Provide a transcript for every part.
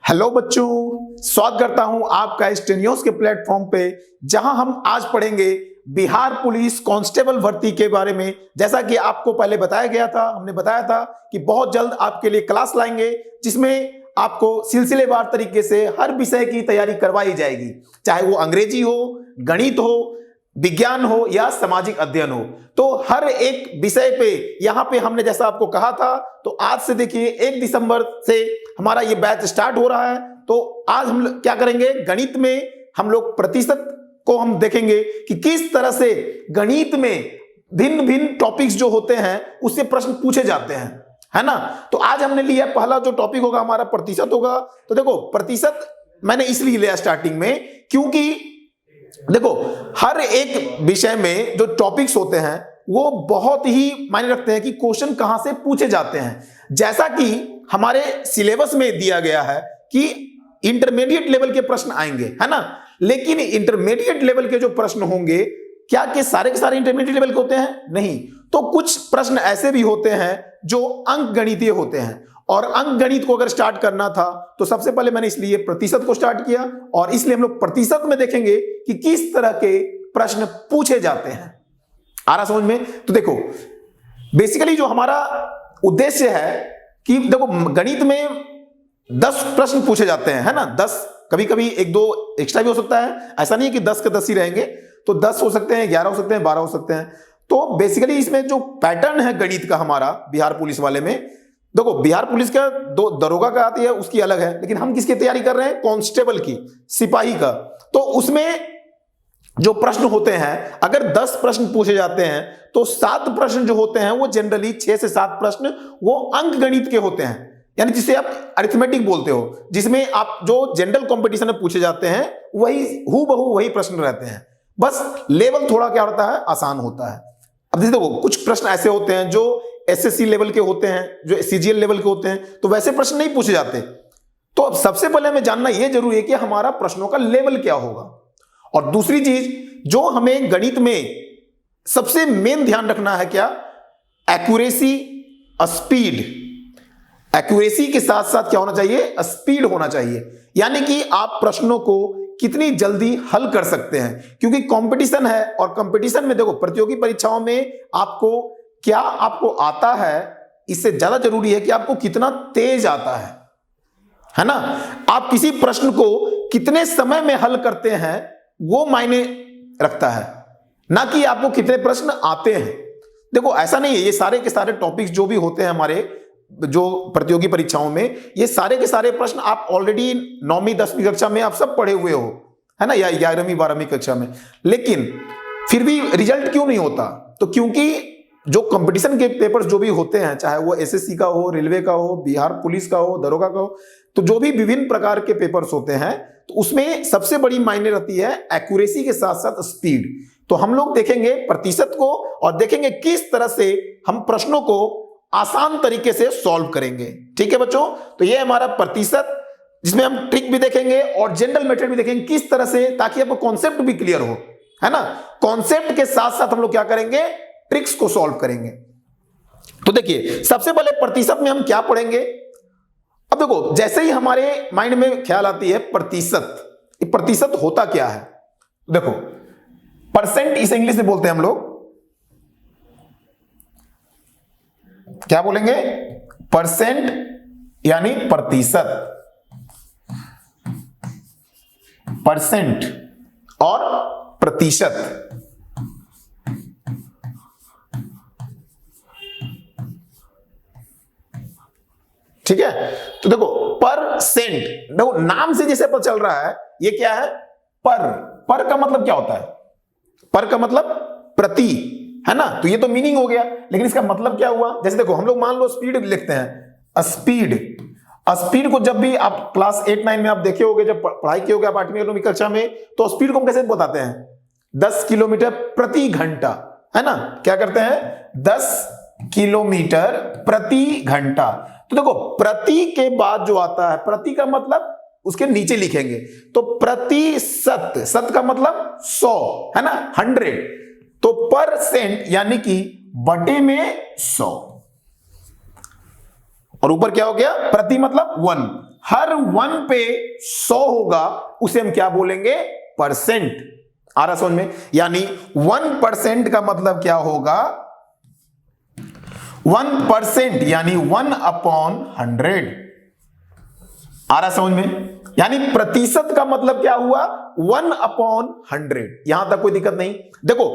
Hello बच्चों, स्वागत करता हूं आपका स्टेनियोस के प्लेटफॉर्म पे, जहां हम आज पढ़ेंगे बिहार पुलिस कांस्टेबल भर्ती के बारे में। जैसा कि आपको पहले बताया गया था, हमने बताया था कि बहुत जल्द आपके लिए क्लास लाएंगे जिसमें आपको सिलसिलेवार तरीके से हर विषय की तैयारी करवाई जाएगी, चाहे वो अंग्रेजी हो, गणित हो, विज्ञान हो या सामाजिक अध्ययन हो। तो हर एक विषय पे यहां पे हमने जैसा आपको कहा था, तो आज से देखिए 1 दिसंबर से हमारा ये बैच स्टार्ट हो रहा है। तो आज हम क्या करेंगे, गणित में हम लोग प्रतिशत को हम देखेंगे कि किस तरह से गणित में भिन्न भिन्न टॉपिक्स जो होते हैं उससे प्रश्न पूछे जाते हैं, है ना। तो आज हमने लिया पहला जो टॉपिक होगा हमारा प्रतिशत होगा। तो देखो प्रतिशत मैंने इसलिए लिया स्टार्टिंग में क्योंकि देखो हर एक विषय में जो टॉपिक्स होते हैं वो बहुत ही मायने रखते हैं कि क्वेश्चन कहां से पूछे जाते हैं। जैसा कि हमारे सिलेबस में दिया गया है कि इंटरमीडिएट लेवल के प्रश्न आएंगे, है ना। लेकिन इंटरमीडिएट लेवल के जो प्रश्न होंगे, क्या के सारे इंटरमीडिएट लेवल के होते हैं? नहीं। तो कुछ प्रश्न ऐसे भी होते हैं जो अंक गणितीय होते हैं, और अंक गणित को अगर स्टार्ट करना था तो सबसे पहले मैंने इसलिए प्रतिशत को स्टार्ट किया, और इसलिए हम लोग प्रतिशत में देखेंगे कि किस तरह के प्रश्न पूछे जाते हैं। आ रहा समझ में? तो देखो बेसिकली जो हमारा उद्देश्य है कि देखो गणित में 10 प्रश्न पूछे जाते हैं, है ना। 10, कभी कभी 1-2 एक्स्ट्रा भी हो सकता है, ऐसा नहीं है कि 10 के 10 ही रहेंगे। तो 10 हो सकते हैं, 11 हो सकते हैं, 12 हो सकते हैं। तो बेसिकली इसमें जो पैटर्न है गणित का हमारा बिहार पुलिस वाले में, देखो बिहार पुलिस का दो दरोगा का आती है, उसकी अलग है, लेकिन हम किसकी तैयारी कर रहे हैं? कांस्टेबल की, सिपाही का। तो उसमें जो प्रश्न होते हैं, अगर 10 प्रश्न पूछे जाते हैं तो 7 प्रश्न जो होते हैं वो जनरली 6 से 7 प्रश्न वो अंक गणित के होते हैं, यानी जिसे आप अरिथमेटिक बोलते हो, जिसमें आप जो जनरल कंपटीशन में पूछे जाते हैं वही हूबहू वही प्रश्न रहते हैं, बस लेवल थोड़ा क्या होता है, आसान होता है। अब देखो कुछ प्रश्न ऐसे होते हैं जो एसएससी लेवल के होते हैं, जो सीजीएल लेवल के होते हैं, तो वैसे प्रश्न नहीं पूछे जाते। तो अब सबसे पहले हमें जानना यह जरूरी है कि हमारा प्रश्नों का लेवल क्या होगा। और दूसरी चीज जो हमें गणित में सबसे मेन ध्यान रखना है, क्या? Accuracy, speed. एक्यूरेसी के साथ साथ क्या होना चाहिए? स्पीड होना चाहिए, यानी कि आप प्रश्नों को कितनी जल्दी हल कर सकते हैं, क्योंकि कंपटीशन है। और कंपटीशन में देखो प्रतियोगी परीक्षाओं में आपको क्या आपको आता है, इससे ज्यादा जरूरी है कि आपको कितना तेज आता है ना। आप किसी प्रश्न को कितने समय में हल करते हैं वो मायने रखता है, ना कि आपको कितने प्रश्न आते हैं। देखो ऐसा नहीं है, ये सारे के सारे टॉपिक्स जो भी होते हैं हमारे जो प्रतियोगी परीक्षाओं में, ये सारे के सारे प्रश्न आप ऑलरेडी 9वीं 10वीं कक्षा में आप सब पढ़े हुए हो, है ना, या 11वीं 12वीं कक्षा में। लेकिन फिर भी रिजल्ट क्यों नहीं होता? तो क्योंकि जो कंपटीशन के पेपर्स जो भी होते हैं, चाहे वो एसएससी का हो, रेलवे का हो, बिहार पुलिस का हो, दरोगा का हो, तो जो भी विभिन्न प्रकार के पेपर्स होते हैं, तो उसमें सबसे बड़ी मायने रहती है एक्यूरेसी के साथ साथ स्पीड। तो हम लोग देखेंगे प्रतिशत को और देखेंगे किस तरह से हम प्रश्नों को आसान तरीके से सॉल्व करेंगे। ठीक है बच्चों, तो ये हमारा प्रतिशत, जिसमें हम ट्रिक भी देखेंगे और जनरल मेथड भी देखेंगे किस तरह से, ताकि आपको कॉन्सेप्ट भी क्लियर हो, है ना। कॉन्सेप्ट के साथ साथ हम लोग क्या करेंगे? ट्रिक्स को सॉल्व करेंगे। तो देखिए सबसे पहले प्रतिशत में हम क्या पढ़ेंगे। अब देखो जैसे ही हमारे माइंड में ख्याल आती है प्रतिशत, प्रतिशत होता क्या है? देखो परसेंट इसे इंग्लिश में बोलते हैं हम लोग, क्या बोलेंगे? परसेंट यानी प्रतिशत, परसेंट और प्रतिशत। ठीक है, तो देखो परसेंट, देखो नाम से जैसे पता चल रहा है ये क्या है? पर का मतलब क्या होता है? पर का मतलब प्रति, है ना। तो ये तो मीनिंग हो गया, लेकिन इसका मतलब क्या हुआ? जैसे देखो हम लोग मान लो स्पीड लिखते हैं, स्पीड। स्पीड को जब भी आप क्लास 8-9 में आप देखे होगे, जब पढ़ाई किए होगे आप 8वीं 9वीं कक्षा में, तो स्पीड को हम कैसे बताते हैं? 10 किलोमीटर प्रति घंटा, है ना। क्या करते हैं? 10 किलोमीटर प्रति घंटा। तो देखो प्रति के बाद जो आता है, प्रति का मतलब उसके नीचे लिखेंगे, तो प्रतिशत, सत का मतलब 100, है ना, 100। तो परसेंट यानी कि बटे में 100, और ऊपर क्या हो गया? प्रति मतलब 1, हर 1 पे 100 होगा, उसे हम क्या बोलेंगे? परसेंट। आ रहा समझ में? यानी 1% का मतलब क्या होगा? 1% यानी 1/100। आ रहा समझ में? यानी प्रतिशत का मतलब क्या हुआ? 1/100। यहां तक कोई दिक्कत नहीं। देखो,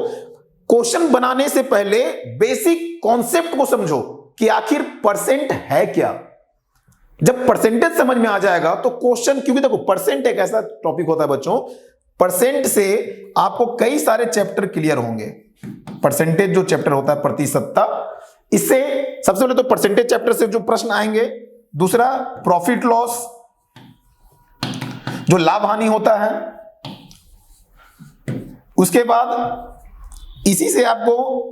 क्वेश्चन बनाने से पहले बेसिक कॉन्सेप्ट को समझो कि आखिर परसेंट है क्या। जब परसेंटेज समझ में आ जाएगा तो क्वेश्चन, क्योंकि देखो परसेंट एक ऐसा टॉपिक होता है बच्चों, परसेंट से आपको कई सारे चैप्टर क्लियर होंगे। परसेंटेज जो चैप्टर होता है, प्रतिशतता, इससे सबसे पहले तो परसेंटेज चैप्टर से जो प्रश्न आएंगे, दूसरा प्रॉफिट लॉस, जो लाभ हानि होता है, उसके बाद इसी से आपको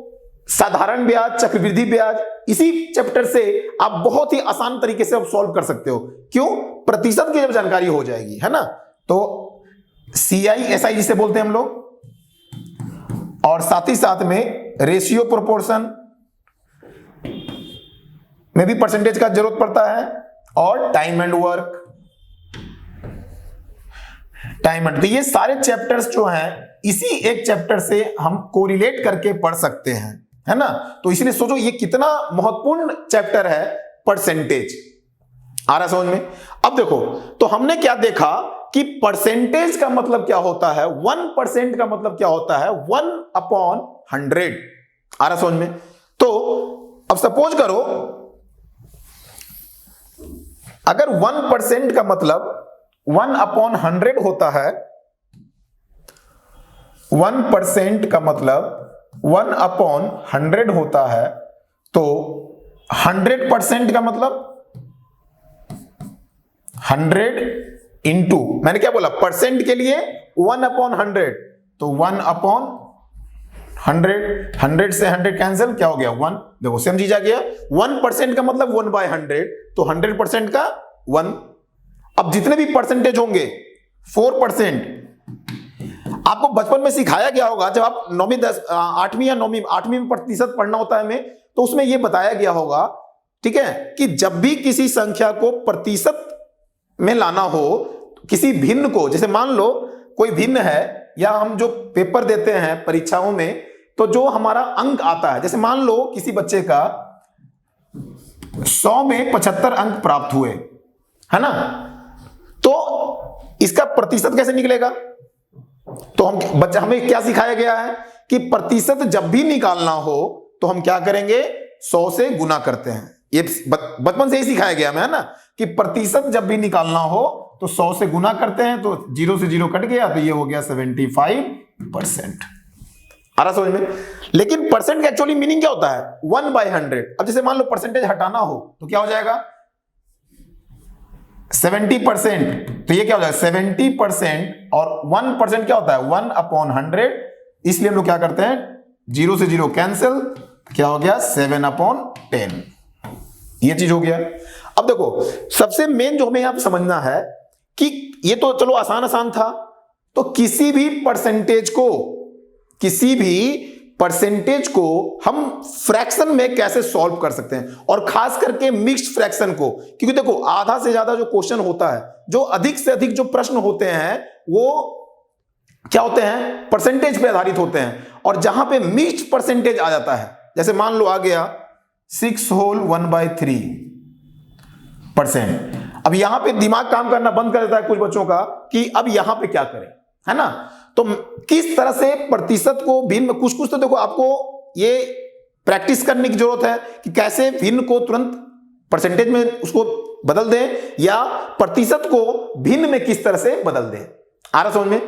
साधारण ब्याज, चक्रवृद्धि ब्याज, इसी चैप्टर से आप बहुत ही आसान तरीके से आप सॉल्व कर सकते हो। क्यों? प्रतिशत की जब जानकारी हो जाएगी, है ना। तो CI/SI जिसे बोलते हैं हम लोग, और साथ ही साथ में रेशियो प्रोपोर्शन में भी परसेंटेज का जरूरत पड़ता है, और time and work, time and, तो ये सारे चैप्टर्स जो हैं इसी एक चैप्टर से हम कोरिलेट करके पढ़ सकते हैं, है ना। तो इसलिए सोचो ये कितना महत्वपूर्ण चैप्टर है परसेंटेज। आ रहा समझ में? अब देखो, तो हमने क्या देखा कि परसेंटेज का मतलब क्या होता है, 1% का मतलब क्या होता है, 1/100। आ रहा समझ में? तो अब सपोज करो, अगर 1% का मतलब 1/100 होता है, 1% का मतलब 1/100 होता है, तो 100% का मतलब 100 इंटू, मैंने क्या बोला, परसेंट के लिए 1/100, तो 1/100, 100 से 100 कैंसिल, क्या हो गया? 1। देखो समझी जा गया। 1% का मतलब 1/100, तो 100% का 1। अब जितने भी परसेंटेज होंगे, 4%, आपको बचपन में सिखाया गया होगा, जब आप 9वीं 8वीं या 8वीं में प्रतिशत पढ़ना होता है हमें, तो उसमें यह बताया गया होगा, ठीक है, कि जब भी किसी संख्या को प्रतिशत में लाना हो, किसी भिन्न को, जैसे मान लो कोई भिन्न है, या हम जो पेपर देते हैं परीक्षाओं में, तो जो हमारा अंक आता है, जैसे मान लो किसी बच्चे का 100 में 75 अंक प्राप्त हुए, है ना, तो इसका प्रतिशत कैसे निकलेगा? तो हमें क्या सिखाया गया है कि प्रतिशत जब भी निकालना हो तो हम क्या करेंगे? 100 से गुना करते हैं। ये बचपन से ही सिखाया गया हमें, है ना, कि प्रतिशत जब भी निकालना हो तो 100 से गुना करते हैं, तो 0 से 0 कट गया, तो ये हो गया 75%। आ रहा समझ में? लेकिन परसेंट का एक्चुअली मीनिंग क्या होता है? 1/100। अब जैसे मान लो परसेंटेज हटाना हो तो क्या हो जाएगा? 70%, तो ये क्या हो जाएगा? 70%, और 1% क्या होता है? 1/100। इसलिए हम लोग क्या करते हैं? 0 से 0 कैंसिल, क्या हो गया? 7/10। ये चीज हो गया। अब देखो, सबसे मेन जो हमें यहां समझना है कि ये तो चलो आसान था, तो किसी भी परसेंटेज को हम फ्रैक्शन में कैसे सॉल्व कर सकते हैं, और खास करके मिक्स्ड फ्रैक्शन को, क्योंकि देखो आधा से ज्यादा जो क्वेश्चन होता है, जो अधिक से अधिक जो प्रश्न होते हैं, वो क्या होते हैं? परसेंटेज पे आधारित होते हैं। और जहां पे मिक्स्ड परसेंटेज आ जाता है, जैसे मान लो आ गया 6 होल 1/3%, अब यहां पे दिमाग काम करना बंद कर देता है कुछ बच्चों का कि अब यहां पे क्या करें, है ना। तो किस तरह से प्रतिशत को भिन्न, कुछ तो देखो आपको ये प्रैक्टिस करने की जरूरत है कि कैसे भिन्न को तुरंत परसेंटेज में उसको बदल दें, या प्रतिशत को भिन्न में किस तरह से बदल दें। आ रहा समझ में?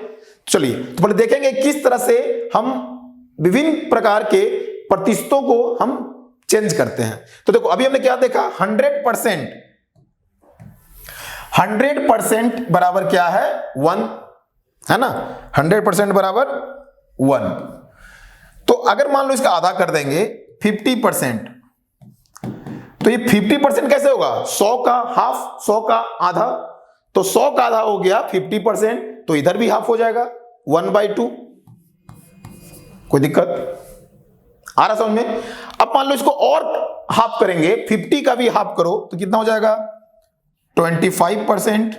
चलिए तो पहले देखेंगे किस तरह से हम विभिन्न प्रकार के प्रतिशतों को हम चेंज करते हैं। तो देखो अभी हमने क्या देखा? 100% बराबर क्या है? 1, है ना। 100% बराबर 1। तो अगर मान लो इसका आधा कर देंगे 50%, तो ये 50% कैसे होगा? 100 का हाफ, 100 का आधा, तो 100 का आधा हो गया 50%, तो इधर भी हाफ हो जाएगा 1/2। कोई दिक्कत? आ रहा समझ में? अब मान लो इसको और हाफ करेंगे, 50 का भी हाफ करो तो कितना हो जाएगा? 25%,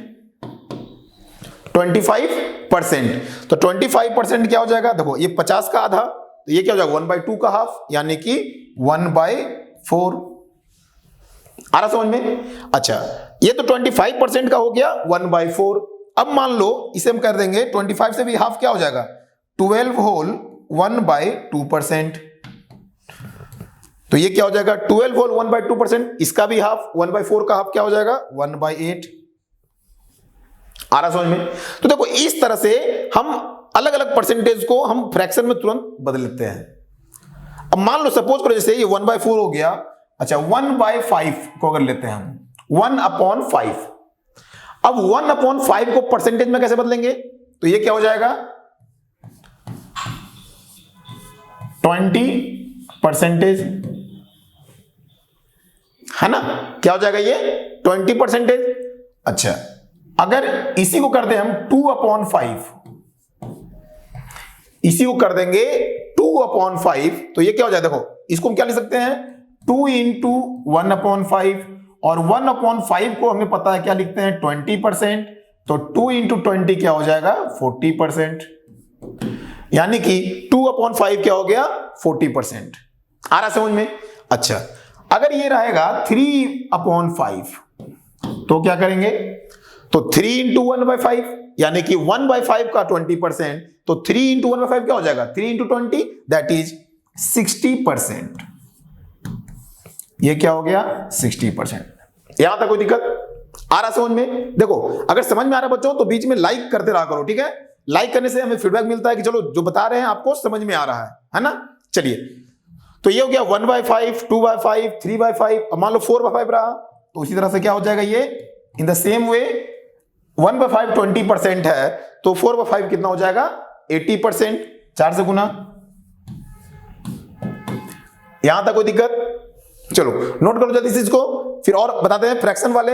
25%, तो 25% क्या हो जाएगा, देखो ये 50 का आधा, तो ये क्या हो जाएगा 1/2 का हाफ, यानी कि 1/4। आ रहा समझ में? अच्छा, ये तो 25% का हो गया 1/4। अब मान लो इसे हम कर देंगे 25 से भी हाफ, क्या हो जाएगा 12 होल 1/2%। तो ये क्या हो जाएगा 12 होल 1/2%, इसका भी हाफ 1/4 का हाफ क्या हो जाएगा 1/8। आ रहा समझ में? तो देखो इस तरह से हम अलग अलग परसेंटेज को हम फ्रैक्शन में तुरंत बदल लेते हैं। अब मान लो सपोज करो जैसे ये 1/4 हो गया, अच्छा 1/5 को अगर लेते हैं हम 1/5, अब 1/5 को परसेंटेज में कैसे बदलेंगे, तो ये क्या हो जाएगा 20%, है ना, क्या हो जाएगा ये 20%। अच्छा, अगर इसी को कर दें हम 2/5, इसी को कर देंगे 2/5, तो ये क्या हो जाएगा, देखो इसको हम क्या लिख सकते हैं 2 × 1/5, और 1/5 को हमें पता है क्या लिखते हैं 20%, तो 2 × 20 क्या हो जाएगा 40%, यानी कि 2/5 क्या हो गया 40%। आ रहा समझ में? अच्छा, अगर ये रहेगा 3/5 तो क्या करेंगे, तो 3 × 1/5, यानी कि 1/5 का 20%, तो 3 × 1/5 क्या हो जाएगा 3 × 20, दैट इज 60%। ये क्या हो गया 60%। यहां तक कोई दिक्कत? आ रहा समझ में? देखो अगर समझ में आ रहा बच्चों तो बीच में लाइक करते रहा करो, ठीक है? लाइक करने से हमें फीडबैक मिलता है कि चलो जो बता रहे हैं आपको समझ में आ रहा है ना। चलिए, तो ये हो गया 1/5, 2/5, 3/5। अब मान लो 4/5 रहा, तो उसी तरह से क्या हो जाएगा ये इन द सेम वे 1/5 20% है, तो 4/5 कितना हो जाएगा 80%, 4 से गुना। यहां तक कोई दिक्कत? चलो नोट करो जल्दी से इसको, फिर और बताते हैं फ्रैक्शन वाले।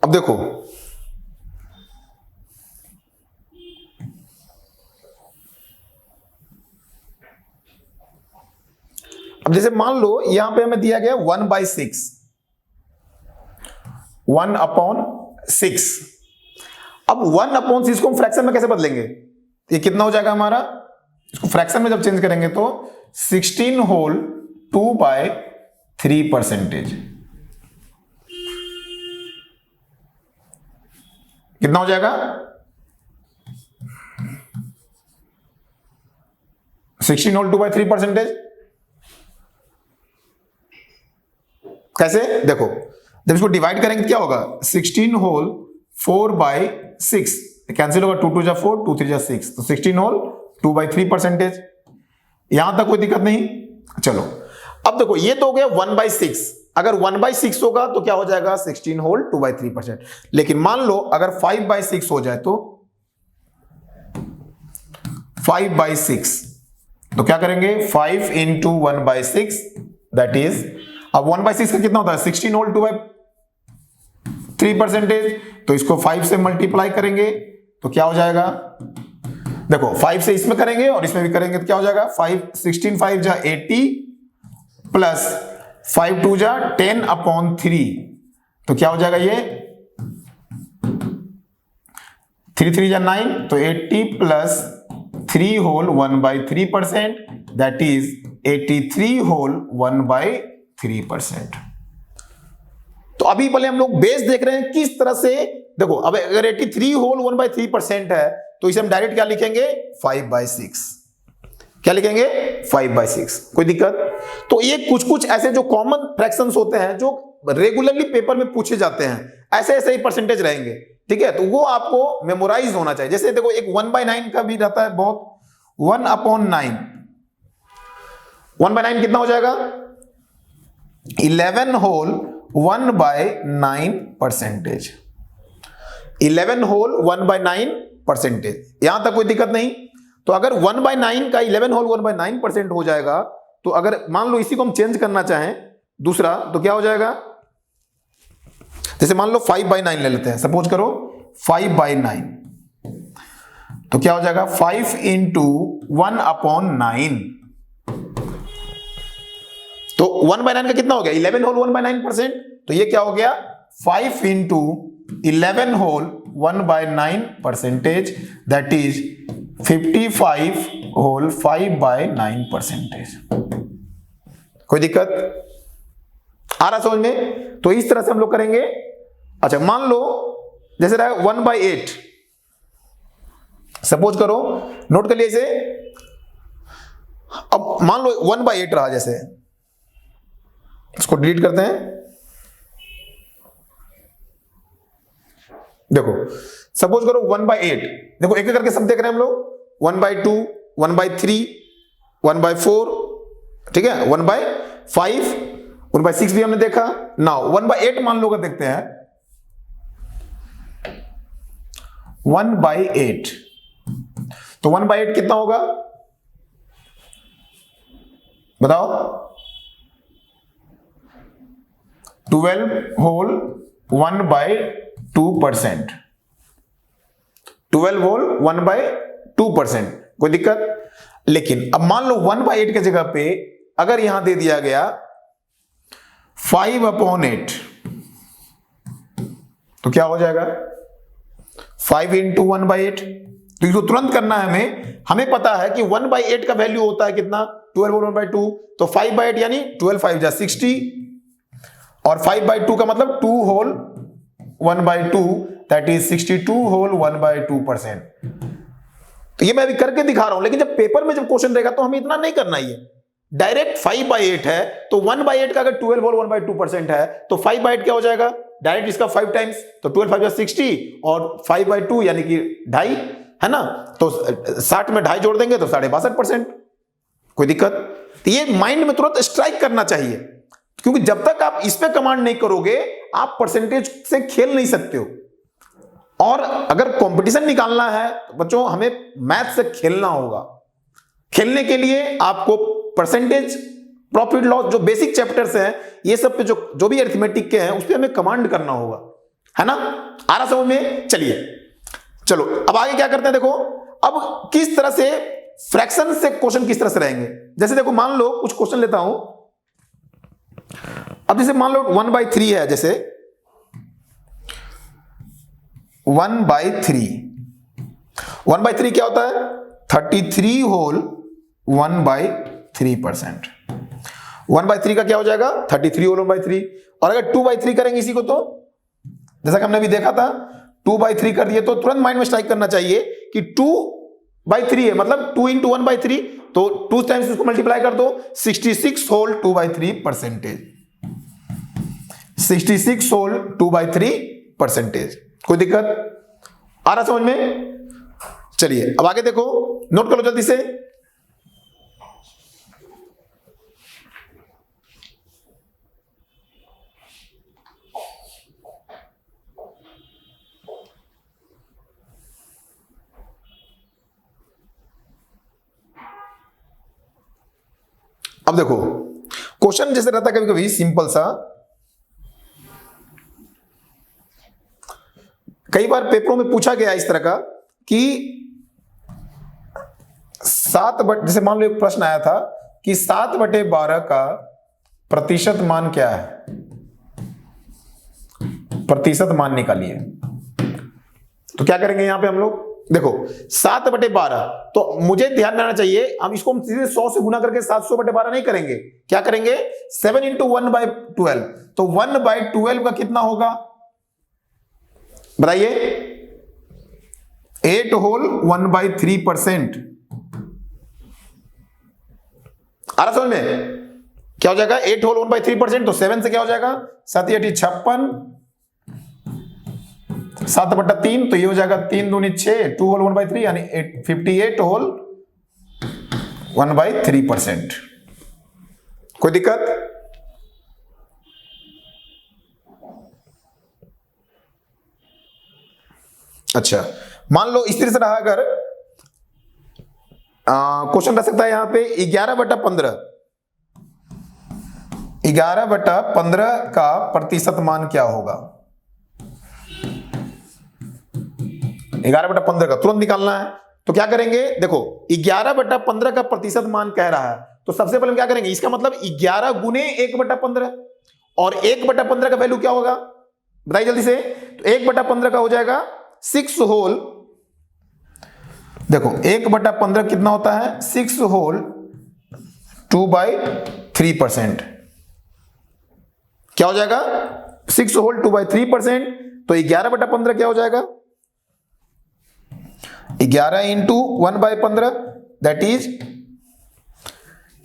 अब देखो अब जैसे मान लो यहां पे हमें दिया गया 1/6, 1/6। अब 1/6 को हम फ्रैक्शन में कैसे बदलेंगे, ये कितना हो जाएगा हमारा, इसको फ्रैक्शन में जब चेंज करेंगे तो 16 होल 2/3%। कितना हो जाएगा 16 होल 2/3%। कैसे, देखो जब इसको डिवाइड करेंगे क्या होगा 16 होल 4/6, कैंसिल होगा 2 × 2 = 4, 2 × 3 = 6, तो 16 होल 2/3%। यहां तक कोई दिक्कत नहीं। चलो अब देखो ये तो हो गया 1/6, अगर 1/6 होगा तो क्या हो जाएगा 16 होल 2/3%। लेकिन मान लो अगर 5/6 हो जाए तो 5/6, तो क्या करेंगे 5 × 1/6, दैट इज, अब 1/6 का कितना होता है 16 होल 2/3%, तो इसको 5 से मल्टीप्लाई करेंगे तो क्या हो जाएगा, देखो 5 से इसमें करेंगे और इसमें भी करेंगे तो क्या हो जाएगा 5 16 5 जा 80 प्लस 5 2 जा 10/3, तो क्या हो जाएगा ये 3 3 जा 9, तो 80 plus 3 whole 1/3%, that is 83 whole 1/3%। तो अभी पहले हम लोग बेस देख रहे हैं किस तरह से, देखो अब अगर 83 होल 1/3% है तो इसे हम डायरेक्ट क्या लिखेंगे 5/6। क्या लिखेंगे 5/6। कोई दिक्कत? तो ये कुछ कुछ ऐसे जो कॉमन फ्रैक्शंस होते हैं जो रेगुलरली पेपर में पूछे जाते हैं, ऐसे ऐसे ही परसेंटेज रहेंगे, ठीक है, तो वो आपको मेमोराइज होना चाहिए। जैसे देखो एक 1/9 का भी रहता है बहुत, 1/9, 1/9 कितना हो जाएगा 11 होल 1/9%, 11 होल 1/9%। यहां तक कोई दिक्कत नहीं। तो अगर 1/9 का 11 होल 1/9% हो जाएगा तो अगर मान लो इसी को हम चेंज करना चाहें दूसरा, तो क्या हो जाएगा, जैसे मान लो 5/9 ले लेते हैं, सपोज करो 5/9, तो क्या हो जाएगा 5 इंटू 1/9, तो 1/9 का कितना हो गया 11 होल 1/9%, तो ये क्या हो गया 5 into 11 whole 1/9%, that is 55 whole 5/9%। कोई दिक्कत आ रहा समझ में? तो इस तरह से हम लोग करेंगे। अच्छा मान लो जैसे रहा 1/8, सपोज करो, नोट कर लिए इसे। अब मान लो 1/8 रहा, जैसे इसको डिलीट करते हैं। देखो सपोज करो 1/8, देखो एक एक करके सब देख रहे हैं हम लोग, 1/2, 1/3, 1/4, ठीक है, 1/5, 1/6 भी हमने देखा। नाउ 1/8 मान लो, देखते हैं 1/8, तो 1/8 कितना होगा बताओ, 12 होल 1/2%, 12 होल 1/2%, कोई दिक्कत? लेकिन अब मान लो 1/8 की जगह पे अगर यहां दे दिया गया 5/8, तो क्या हो जाएगा 5 इंटू 1/8, तो इसको तुरंत करना है हमें पता है कि 1/8 का वैल्यू होता है कितना 12 होल 1/2, तो 5/8 यानी 12 5 जा 60, और 5/2 का मतलब 2 होल 1/2, दैट इज 62 होल 1/2%। तो ये मैं अभी करके दिखा रहा हूं, लेकिन जब पेपर में जब क्वेश्चन रहेगा तो हमें इतना नहीं करना ही है, डायरेक्ट 5/8 है, तो 1/8 का अगर 12 होल 1/2% है, तो 5/8 क्या हो जाएगा, डायरेक्ट इसका 5 टाइम्स, तो 12 5 60, और 5/2 यानी कि 2.5 है ना, तो 60 में 2.5 जोड़ देंगे तो 62.5%। कोई दिक्कत? तो ये माइंड में तुरंत स्ट्राइक करना चाहिए, क्योंकि जब तक आप इस पे कमांड नहीं करोगे आप परसेंटेज से खेल नहीं सकते हो। और अगर कंपटीशन निकालना है तो बच्चों हमें मैथ से खेलना होगा। खेलने के लिए आपको परसेंटेज, प्रॉफिट लॉस, जो बेसिक चैप्टर्स हैं, ये सब पे जो भी अरिथमेटिक के हैं उस पे हमें कमांड करना होगा, है ना? आ रहा समझ में? चलिए चलो अब आगे क्या करते हैं, देखो अब किस तरह से फ्रैक्शन से क्वेश्चन किस तरह से रहेंगे। जैसे देखो मान लो कुछ क्वेश्चन लेता हूं, अब जैसे मान लो 1/3 है, जैसे 1/3, 1/3 क्या होता है 33 होल 1/3%, 1/3 का क्या हो जाएगा 33 होल 1/3। और अगर 2/3 करेंगे इसी को, तो जैसा कि हमने अभी देखा था 2/3 कर दिए, तो तुरंत माइंड में स्ट्राइक करना चाहिए कि 2/3 है, मतलब 2 इंटू 1/3, तो 2 टाइम्स इसको मल्टीप्लाई कर दो, 66 होल 2/3%, 66 होल 2/3%। कोई दिक्कत आ रहा समझ में? चलिए अब आगे देखो, नोट कर लो जल्दी से। अब देखो क्वेश्चन जैसे रहता है कभी कभी सिंपल सा, कई बार पेपरों में पूछा गया इस तरह का कि 7 जैसे मान लो एक प्रश्न आया था कि 7/12 का प्रतिशत मान क्या है, प्रतिशत मान निकालिए। तो क्या करेंगे यहां पे हम लोग, देखो 7/12, तो मुझे ध्यान देना चाहिए हम इसको सीधे 100 से गुना करके 700/12 नहीं करेंगे, क्या करेंगे 7 इंटू 1/12, तो 1/12 का कितना होगा बताइए 8 होल 1/3%। आ रहा समझ में? क्या हो जाएगा 8 होल 1/3%, तो 7 से क्या हो जाएगा 7 8 56, 7/3, तो ये हो जाएगा 3 दूनी 6, 2 होल 1/3 यानी 58 होल 1/3%। कोई दिक्कत? अच्छा मान लो इस तरह से रहा, अगर क्वेश्चन रह सकता है यहां पे 11/15, 11/15 का प्रतिशत मान क्या होगा? 11/15 का तुरंत निकालना है, तो क्या करेंगे? देखो 11/15 का प्रतिशत मान कह रहा है, तो सबसे पहले हम क्या करेंगे? इसका मतलब 11 गुने 1/15, और 1/15 का वैल्यू क्या होगा बताइए जल्दी से। तो 1/15 का हो जाएगा 6 होल, देखो 1/15 कितना होता है? 6 होल 2/3%। क्या हो जाएगा? 6 होल 2/3%। तो 11/15 क्या हो जाएगा? 11 इंटू 1/15, दैट इज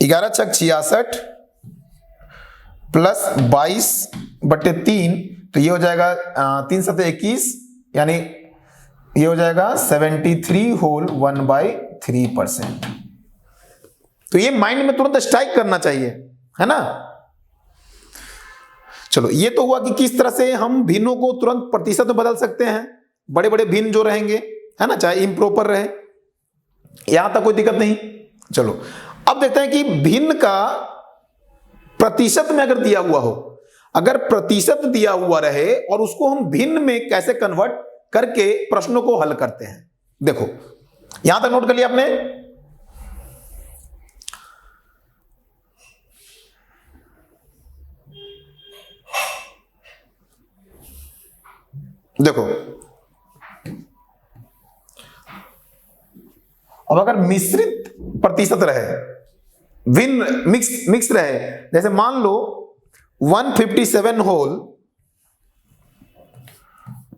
11 छक 66 प्लस 22/3, तो ये हो जाएगा 3 7 21, यानी ये हो जाएगा 73 होल 1/3%। तो ये माइंड में तुरंत स्ट्राइक करना चाहिए, है ना। चलो ये तो हुआ कि किस तरह से हम भिन्नों को तुरंत प्रतिशत में बदल सकते हैं, बड़े बड़े भिन्न जो रहेंगे, है ना, चाहे इम्प्रॉपर रहे, यहां तक कोई दिक्कत नहीं। चलो अब देखते हैं कि भिन्न का प्रतिशत में अगर दिया हुआ हो, अगर प्रतिशत दिया हुआ रहे और उसको हम भिन्न में कैसे कन्वर्ट करके प्रश्नों को हल करते हैं। देखो यहां तक नोट कर लिया आपने। देखो अब अगर मिश्रित प्रतिशत रहे, भिन्न मिक्स रहे, जैसे मान लो 157 होल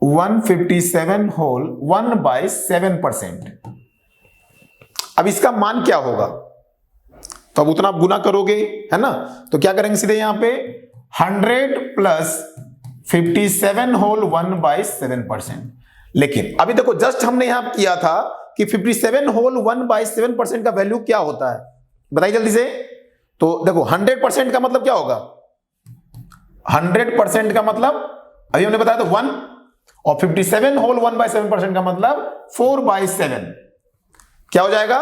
1/7%। अब इसका मान क्या होगा? तो अब उतना आप गुना करोगे, है ना। तो क्या करेंगे सीधे यहां पे 100 प्लस 57 होल 1/7%। लेकिन अभी देखो जस्ट हमने यहां किया था कि 57 होल 1/7% का वैल्यू क्या होता है बताइए जल्दी से। तो देखो 100% का मतलब क्या होगा? 100% का मतलब अभी हमने बताया था 1, और 57 होल 1/7% का मतलब 4/7। क्या हो जाएगा?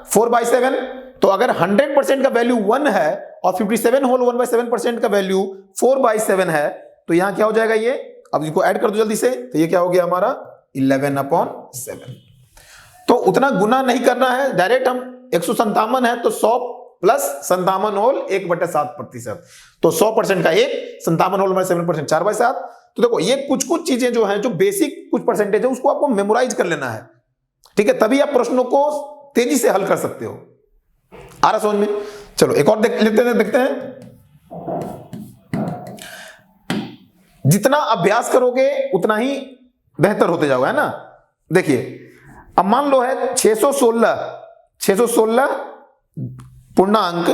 4/7। तो अगर 100% का वैल्यू 1 है और 57 होल 1/7% का वैल्यू 4/7 है, तो यहां क्या हो जाएगा ये? अब इसको ऐड कर दो जल्दी से, तो ये क्या हो गया हमारा 11/7। तो उतना गुना नहीं करना है, डायरेक्ट हम 157 है तो 100 प्लस 57 होल 1/7%। तो 100% का 1, 57 होल 7% 4/7। तो देखो ये कुछ कुछ चीजें जो हैं, जो बेसिक कुछ परसेंटेज है, उसको आपको मेमोराइज कर लेना है, ठीक है, तभी आप प्रश्नों को तेजी से हल कर सकते हो। आ रहा समझ में? चलो एक और देखते हैं। जितना अभ्यास करोगे उतना ही बेहतर होते जाओगे, है ना। देखिए अब मान लो है 616 पूर्णांक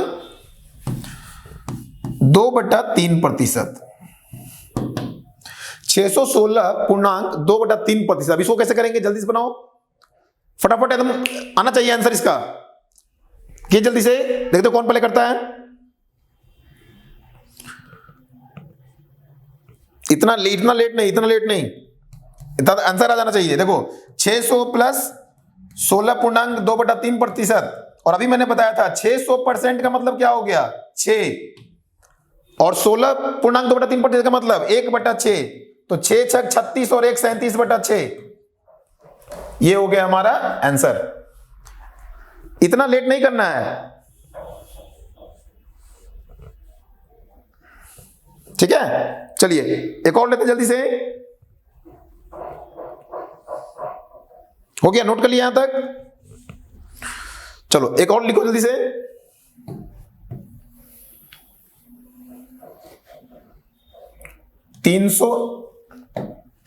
2/3%। 616 पूर्णांक 2/3%। इसको कैसे करेंगे? जल्दी से बनाओ, फटाफट एकदम आना चाहिए आंसर इसका। ये जल्दी से देखते कौन पहले करता है। इतना लेट नहीं, इतना आंसर आ जाना चाहिए। देखो 600 प्लस 16 पूर्णांक 2/3%, और अभी मैंने बताया था 600% का मतलब क्या हो गया? 6, और 16 पूर्णांक 2/3% का मतलब 1/6। तो 6 छक 36 और 1 37/6। ये हो गया हमारा आंसर। इतना लेट नहीं करना है, ठीक है। चलिए एक और लेते जल्दी से। हो गया? नोट कर लिया यहां तक? चलो एक और लिखो जल्दी से।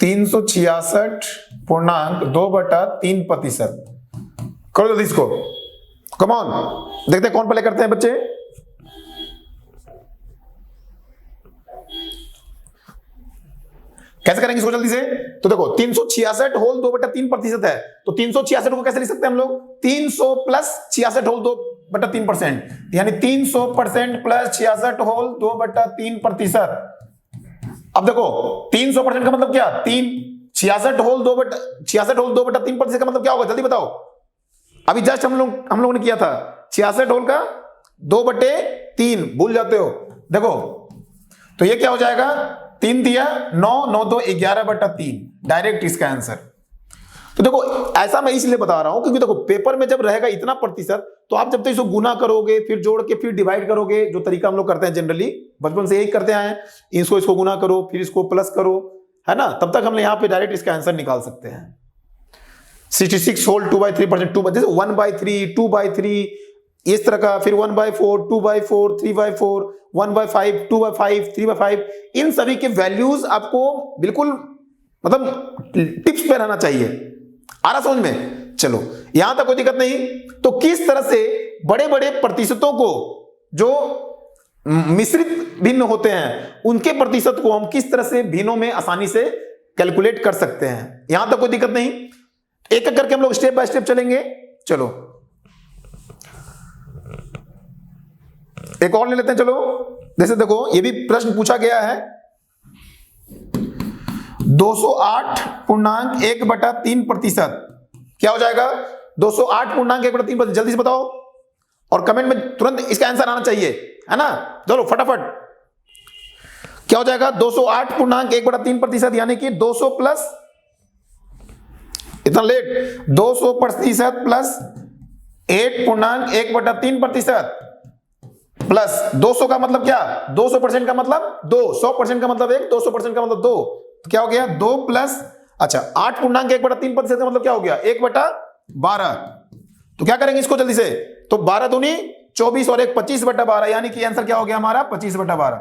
366 पूर्णांक 2/3%। करो जल्दी इसको, कम ऑन। देखते हैं कौन पहले करते हैं बच्चे। कैसे करेंगे इसको जल्दी से? तो देखो 366 होल 2/3% है, तो 366 को कैसे लिख सकते हैं हम लोग? 300 प्लस 66 होल 2/3%, यानी 300% प्लस 66 होल 2/3%। अब देखो 300% का मतलब क्या? 66 होल 2/3% का मतलब क्या होगा? जल्दी बताओ। अभी जस्ट हम लोगों ने किया था 66 होल का 2/3, भूल जाते हो। देखो तो ये क्या हो जाएगा, 3 दिया 9, 9 तो 11/3 डायरेक्ट इसका आंसर। तो देखो ऐसा मैं इसलिए बता रहा हूं क्योंकि देखो पेपर में जब रहेगा इतना प्रतिशत, तो आप जब तक इसको गुना करोगे, फिर जोड़ के फिर डिवाइड करोगे, जो तरीका हम लोग करते हैं जनरली बचपन से यही करते आए हैं, इसको गुना करो फिर इसको प्लस करो, है ना, तब तक हम यहाँ पे डायरेक्ट इसका आंसर निकाल सकते हैं। 66 होल 2/3%, 2 जैसे 1/3, 2/3 इस तरह का, फिर 1/4, 2/4, 3/4, 1/5, 2/5, 3/5, इन सभी के वैल्यूज आपको बिल्कुल मतलब टिप्स पे रहना चाहिए। आ रहा समझ में? चलो यहां तक कोई दिक्कत नहीं। तो किस तरह से बड़े बड़े प्रतिशतों को, जो मिश्रित भिन्न होते हैं, उनके प्रतिशत को हम किस तरह से भिन्नों में आसानी से कैलकुलेट कर सकते हैं, यहां तक कोई दिक्कत नहीं। एक एक करके हम लोग स्टेप बाय स्टेप चलेंगे। चलो एक और ले लेते हैं। चलो जैसे देखो ये भी प्रश्न पूछा गया है, 208.1/3%। क्या हो जाएगा? 208.1/3%। जल्दी से बताओ और कमेंट में तुरंत इसका आंसर आना चाहिए, है ना। चलो फटाफट, क्या हो जाएगा? 208.1/3%, यानी कि 200 प्लस, इतना लेट, 200% प्लस 8.1/3% प्लस 200 का मतलब क्या? 200% का मतलब 2, 100% का मतलब 1, 200% का मतलब 2, तो क्या हो गया? 2 प्लस, अच्छा 8.1/3% का मतलब क्या हो गया? 1/12। तो क्या करेंगे इसको जल्दी से, तो 12 दूनी 24 और 1 25/12, यानी कि आंसर क्या हो गया हमारा? 25/12।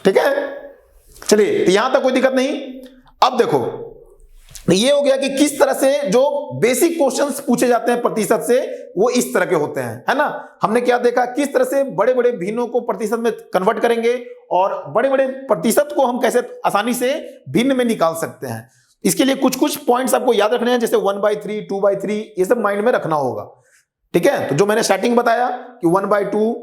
ठीक है, चलिए यहां तक कोई दिक्कत नहीं। अब देखो ये हो गया कि किस तरह से जो बेसिक क्वेश्चंस पूछे जाते हैं प्रतिशत से, वो इस तरह के होते हैं, है ना। हमने क्या देखा, किस तरह से बड़े बड़े भिन्नों को प्रतिशत में कन्वर्ट करेंगे और बड़े बड़े प्रतिशत को हम कैसे आसानी से भिन्न में निकाल सकते हैं। इसके लिए कुछ कुछ पॉइंट्स आपको याद रखने हैं, जैसे 1/3, 2/3, ये सब माइंड में रखना होगा। ठीक है, तो जो मैंने स्टार्टिंग बताया कि 1/2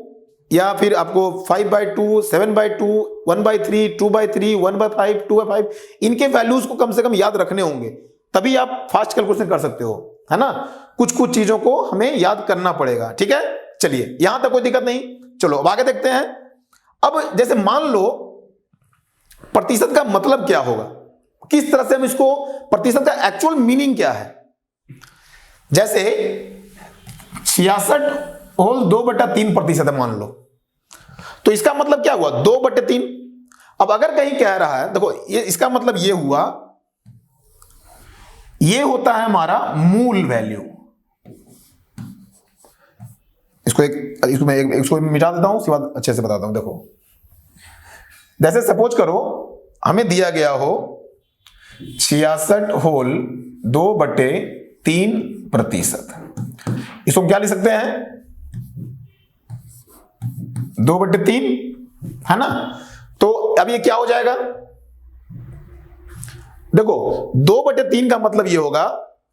या फिर आपको 5/2, 7/2, 1/3, 2/3, 1/5, 2/5, इनके वैल्यूज को कम से कम याद रखने होंगे, तभी आप फास्ट कैलकुलेशन कर सकते हो, है ना। कुछ कुछ चीजों को हमें याद करना पड़ेगा। ठीक है, चलिए यहां तक कोई दिक्कत नहीं। चलो अब आगे देखते हैं। अब जैसे मान लो प्रतिशत का मतलब क्या होगा, किस तरह से हम इसको, प्रतिशत का एक्चुअल मीनिंग क्या है। जैसे 66 होल 2/3% है मान लो, तो इसका मतलब क्या हुआ? 2/3। अब अगर कहीं कह रहा है, देखो ये इसका मतलब ये हुआ, ये होता है हमारा मूल वैल्यू। इसको मिटा देता हूं, उसके बाद अच्छे से बताता हूं। देखो जैसे सपोज करो हमें दिया गया हो 66 होल 2/3%, इसको हम क्या लिख सकते हैं? 2/3, है ना। तो अब ये क्या हो जाएगा? देखो 2/3 का मतलब ये होगा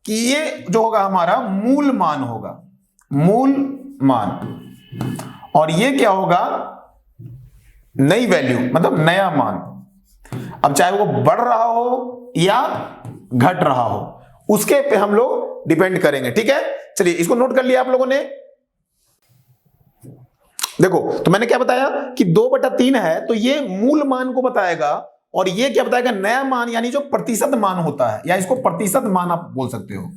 कि ये जो होगा हमारा मूल मान होगा, मूल मान, और ये क्या होगा? नई वैल्यू, मतलब नया मान। अब चाहे वो बढ़ रहा हो या घट रहा हो, उसके पे हम लोग डिपेंड करेंगे। ठीक है, चलिए इसको नोट कर लिया आप लोगों ने। देखो तो मैंने क्या बताया कि 2/3 है, तो ये मूल मान को बताएगा, और ये क्या बताएगा? नया मान, यानी जो प्रतिशत मान होता है, या इसको प्रतिशत मान आप बोल सकते हो।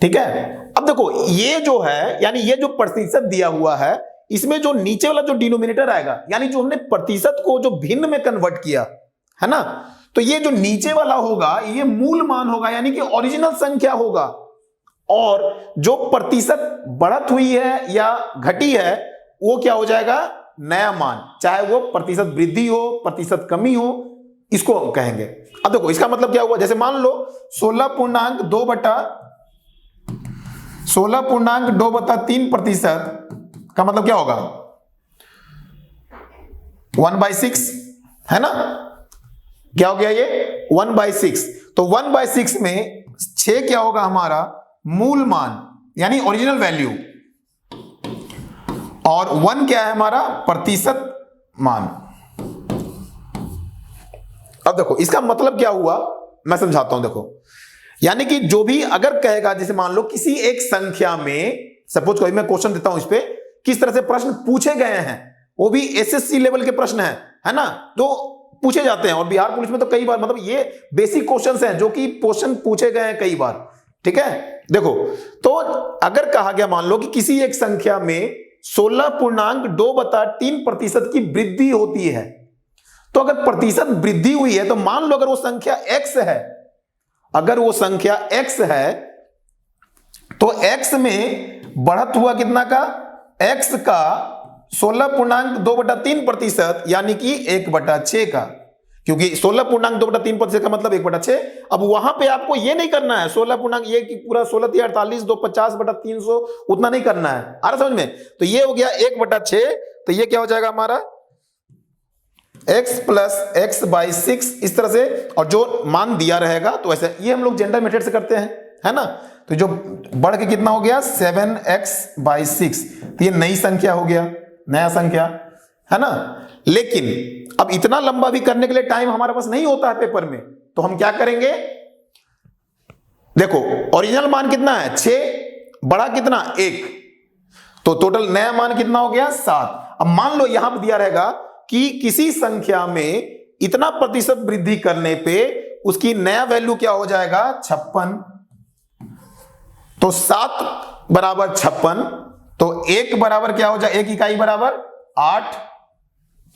ठीक है, अब देखो ये जो है, यानी ये जो प्रतिशत दिया हुआ है, इसमें जो नीचे वाला जो डिनोमिनेटर आएगा, यानी जो हमने प्रतिशत को जो भिन्न में कन्वर्ट किया, है ना, तो ये जो नीचे वाला होगा ये मूल मान होगा, यानी कि ओरिजिनल संख्या होगा। और जो प्रतिशत बढ़त हुई है या घटी है, वो क्या हो जाएगा? नया मान, चाहे वो प्रतिशत वृद्धि हो, प्रतिशत कमी हो, इसको कहेंगे। अब देखो इसका मतलब क्या हुआ? जैसे मान लो 16.2/3% का मतलब क्या होगा? 1/6, है ना। क्या हो गया ये? 1/6। तो 1/6 में 6 क्या होगा हमारा? मूल मान, यानी ओरिजिनल वैल्यू, और 1 क्या है हमारा? प्रतिशत मान। अब देखो इसका मतलब क्या हुआ, मैं समझाता हूं। देखो यानी कि जो भी अगर कहेगा, जैसे मान लो किसी एक संख्या में, सपोज कोई मैं क्वेश्चन देता हूं, इस पे किस तरह से प्रश्न पूछे गए हैं, वो भी एसएससी लेवल के प्रश्न है ना, तो पूछे जाते हैं। और बिहार पुलिस में तो कई बार, मतलब ये बेसिक क्वेश्चंस हैं जो कि क्वेश्चन पूछे गए हैं कई बार। ठीक है, देखो तो अगर कहा गया, मान लो कि किसी एक संख्या में 16.2/3% की वृद्धि होती है, तो अगर प्रतिशत वृद्धि हुई है तो मान लो अगर वो संख्या x है, अगर वो संख्या x है तो x में बढ़त हुआ कितना का, x का 16.2/3% यानी कि 1/6 का, क्योंकि 16.2/3% का मतलब 1/6। अब वहां पे आपको ये नहीं करना है 16 ये कि पूरा 16 48 2 50/300 उतना नहीं करना है, आ रहा समझ में। तो ये हो गया 1/6, तो ये क्या हो जाएगा हमारा x + x/6 इस तरह से, और जो मान दिया रहेगा तो ऐसे, ये हम लोग जेंडर मेथड से करते हैं, है ना। तो जो बढ़ के कितना हो गया 7x/6, तो ये नई संख्या हो गया, नया संख्या, है ना। लेकिन अब इतना लंबा भी करने के लिए टाइम हमारे पास नहीं होता है पेपर में, तो हम क्या करेंगे, देखो ओरिजिनल मान कितना है 6, बड़ा कितना 1, तो टोटल नया मान कितना हो गया 7। अब मान लो यहां पर दिया रहेगा कि किसी संख्या में इतना प्रतिशत वृद्धि करने पे उसकी नया वैल्यू क्या हो जाएगा 56, तो 7 = 56, तो 1 बराबर क्या हो जाए, 1 इकाई बराबर 8।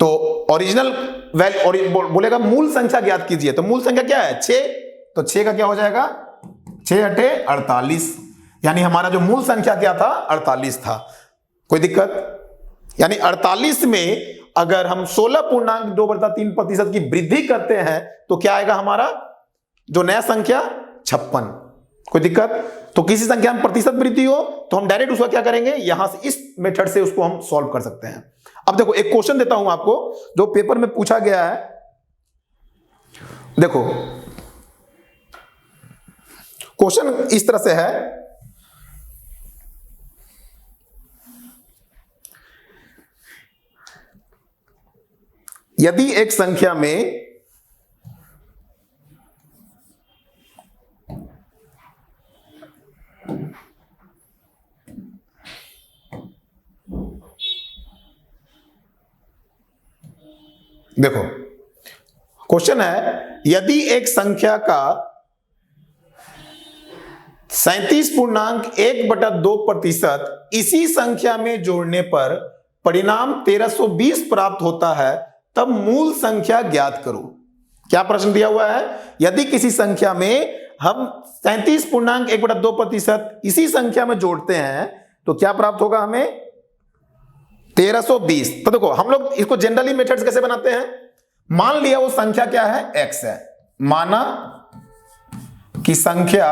तो ओरिजिनल वैल्यू बोलेगा मूल संख्या ज्ञात कीजिए, तो मूल संख्या क्या है 6, तो 6 का क्या हो जाएगा 6 × 8 = 48, यानी हमारा जो मूल संख्या क्या था 48 था। कोई दिक्कत, यानी 48 में अगर हम 16.2/3% की वृद्धि करते हैं तो क्या आएगा हमारा जो नया संख्या 56। कोई दिक्कत, तो किसी संख्या में प्रतिशत वृद्धि हो तो हम डायरेक्ट उसका क्या करेंगे, यहां से इस मेथड से उसको हम सॉल्व कर सकते हैं। अब देखो एक क्वेश्चन देता हूं आपको जो पेपर में पूछा गया है, देखो क्वेश्चन इस तरह से है, यदि एक संख्या में देखो क्वेश्चन है, यदि एक संख्या का 37.1/2% इसी संख्या में जोड़ने पर परिणाम 1320 प्राप्त होता है, तब मूल संख्या ज्ञात करो। क्या प्रश्न दिया हुआ है, यदि किसी संख्या में हम 37.1/2% इसी संख्या में जोड़ते हैं तो क्या प्राप्त होगा हमें 1320। तो देखो हम लोग इसको जनरली मेथड्स कैसे बनाते हैं, मान लिया वो संख्या क्या है x है, माना कि संख्या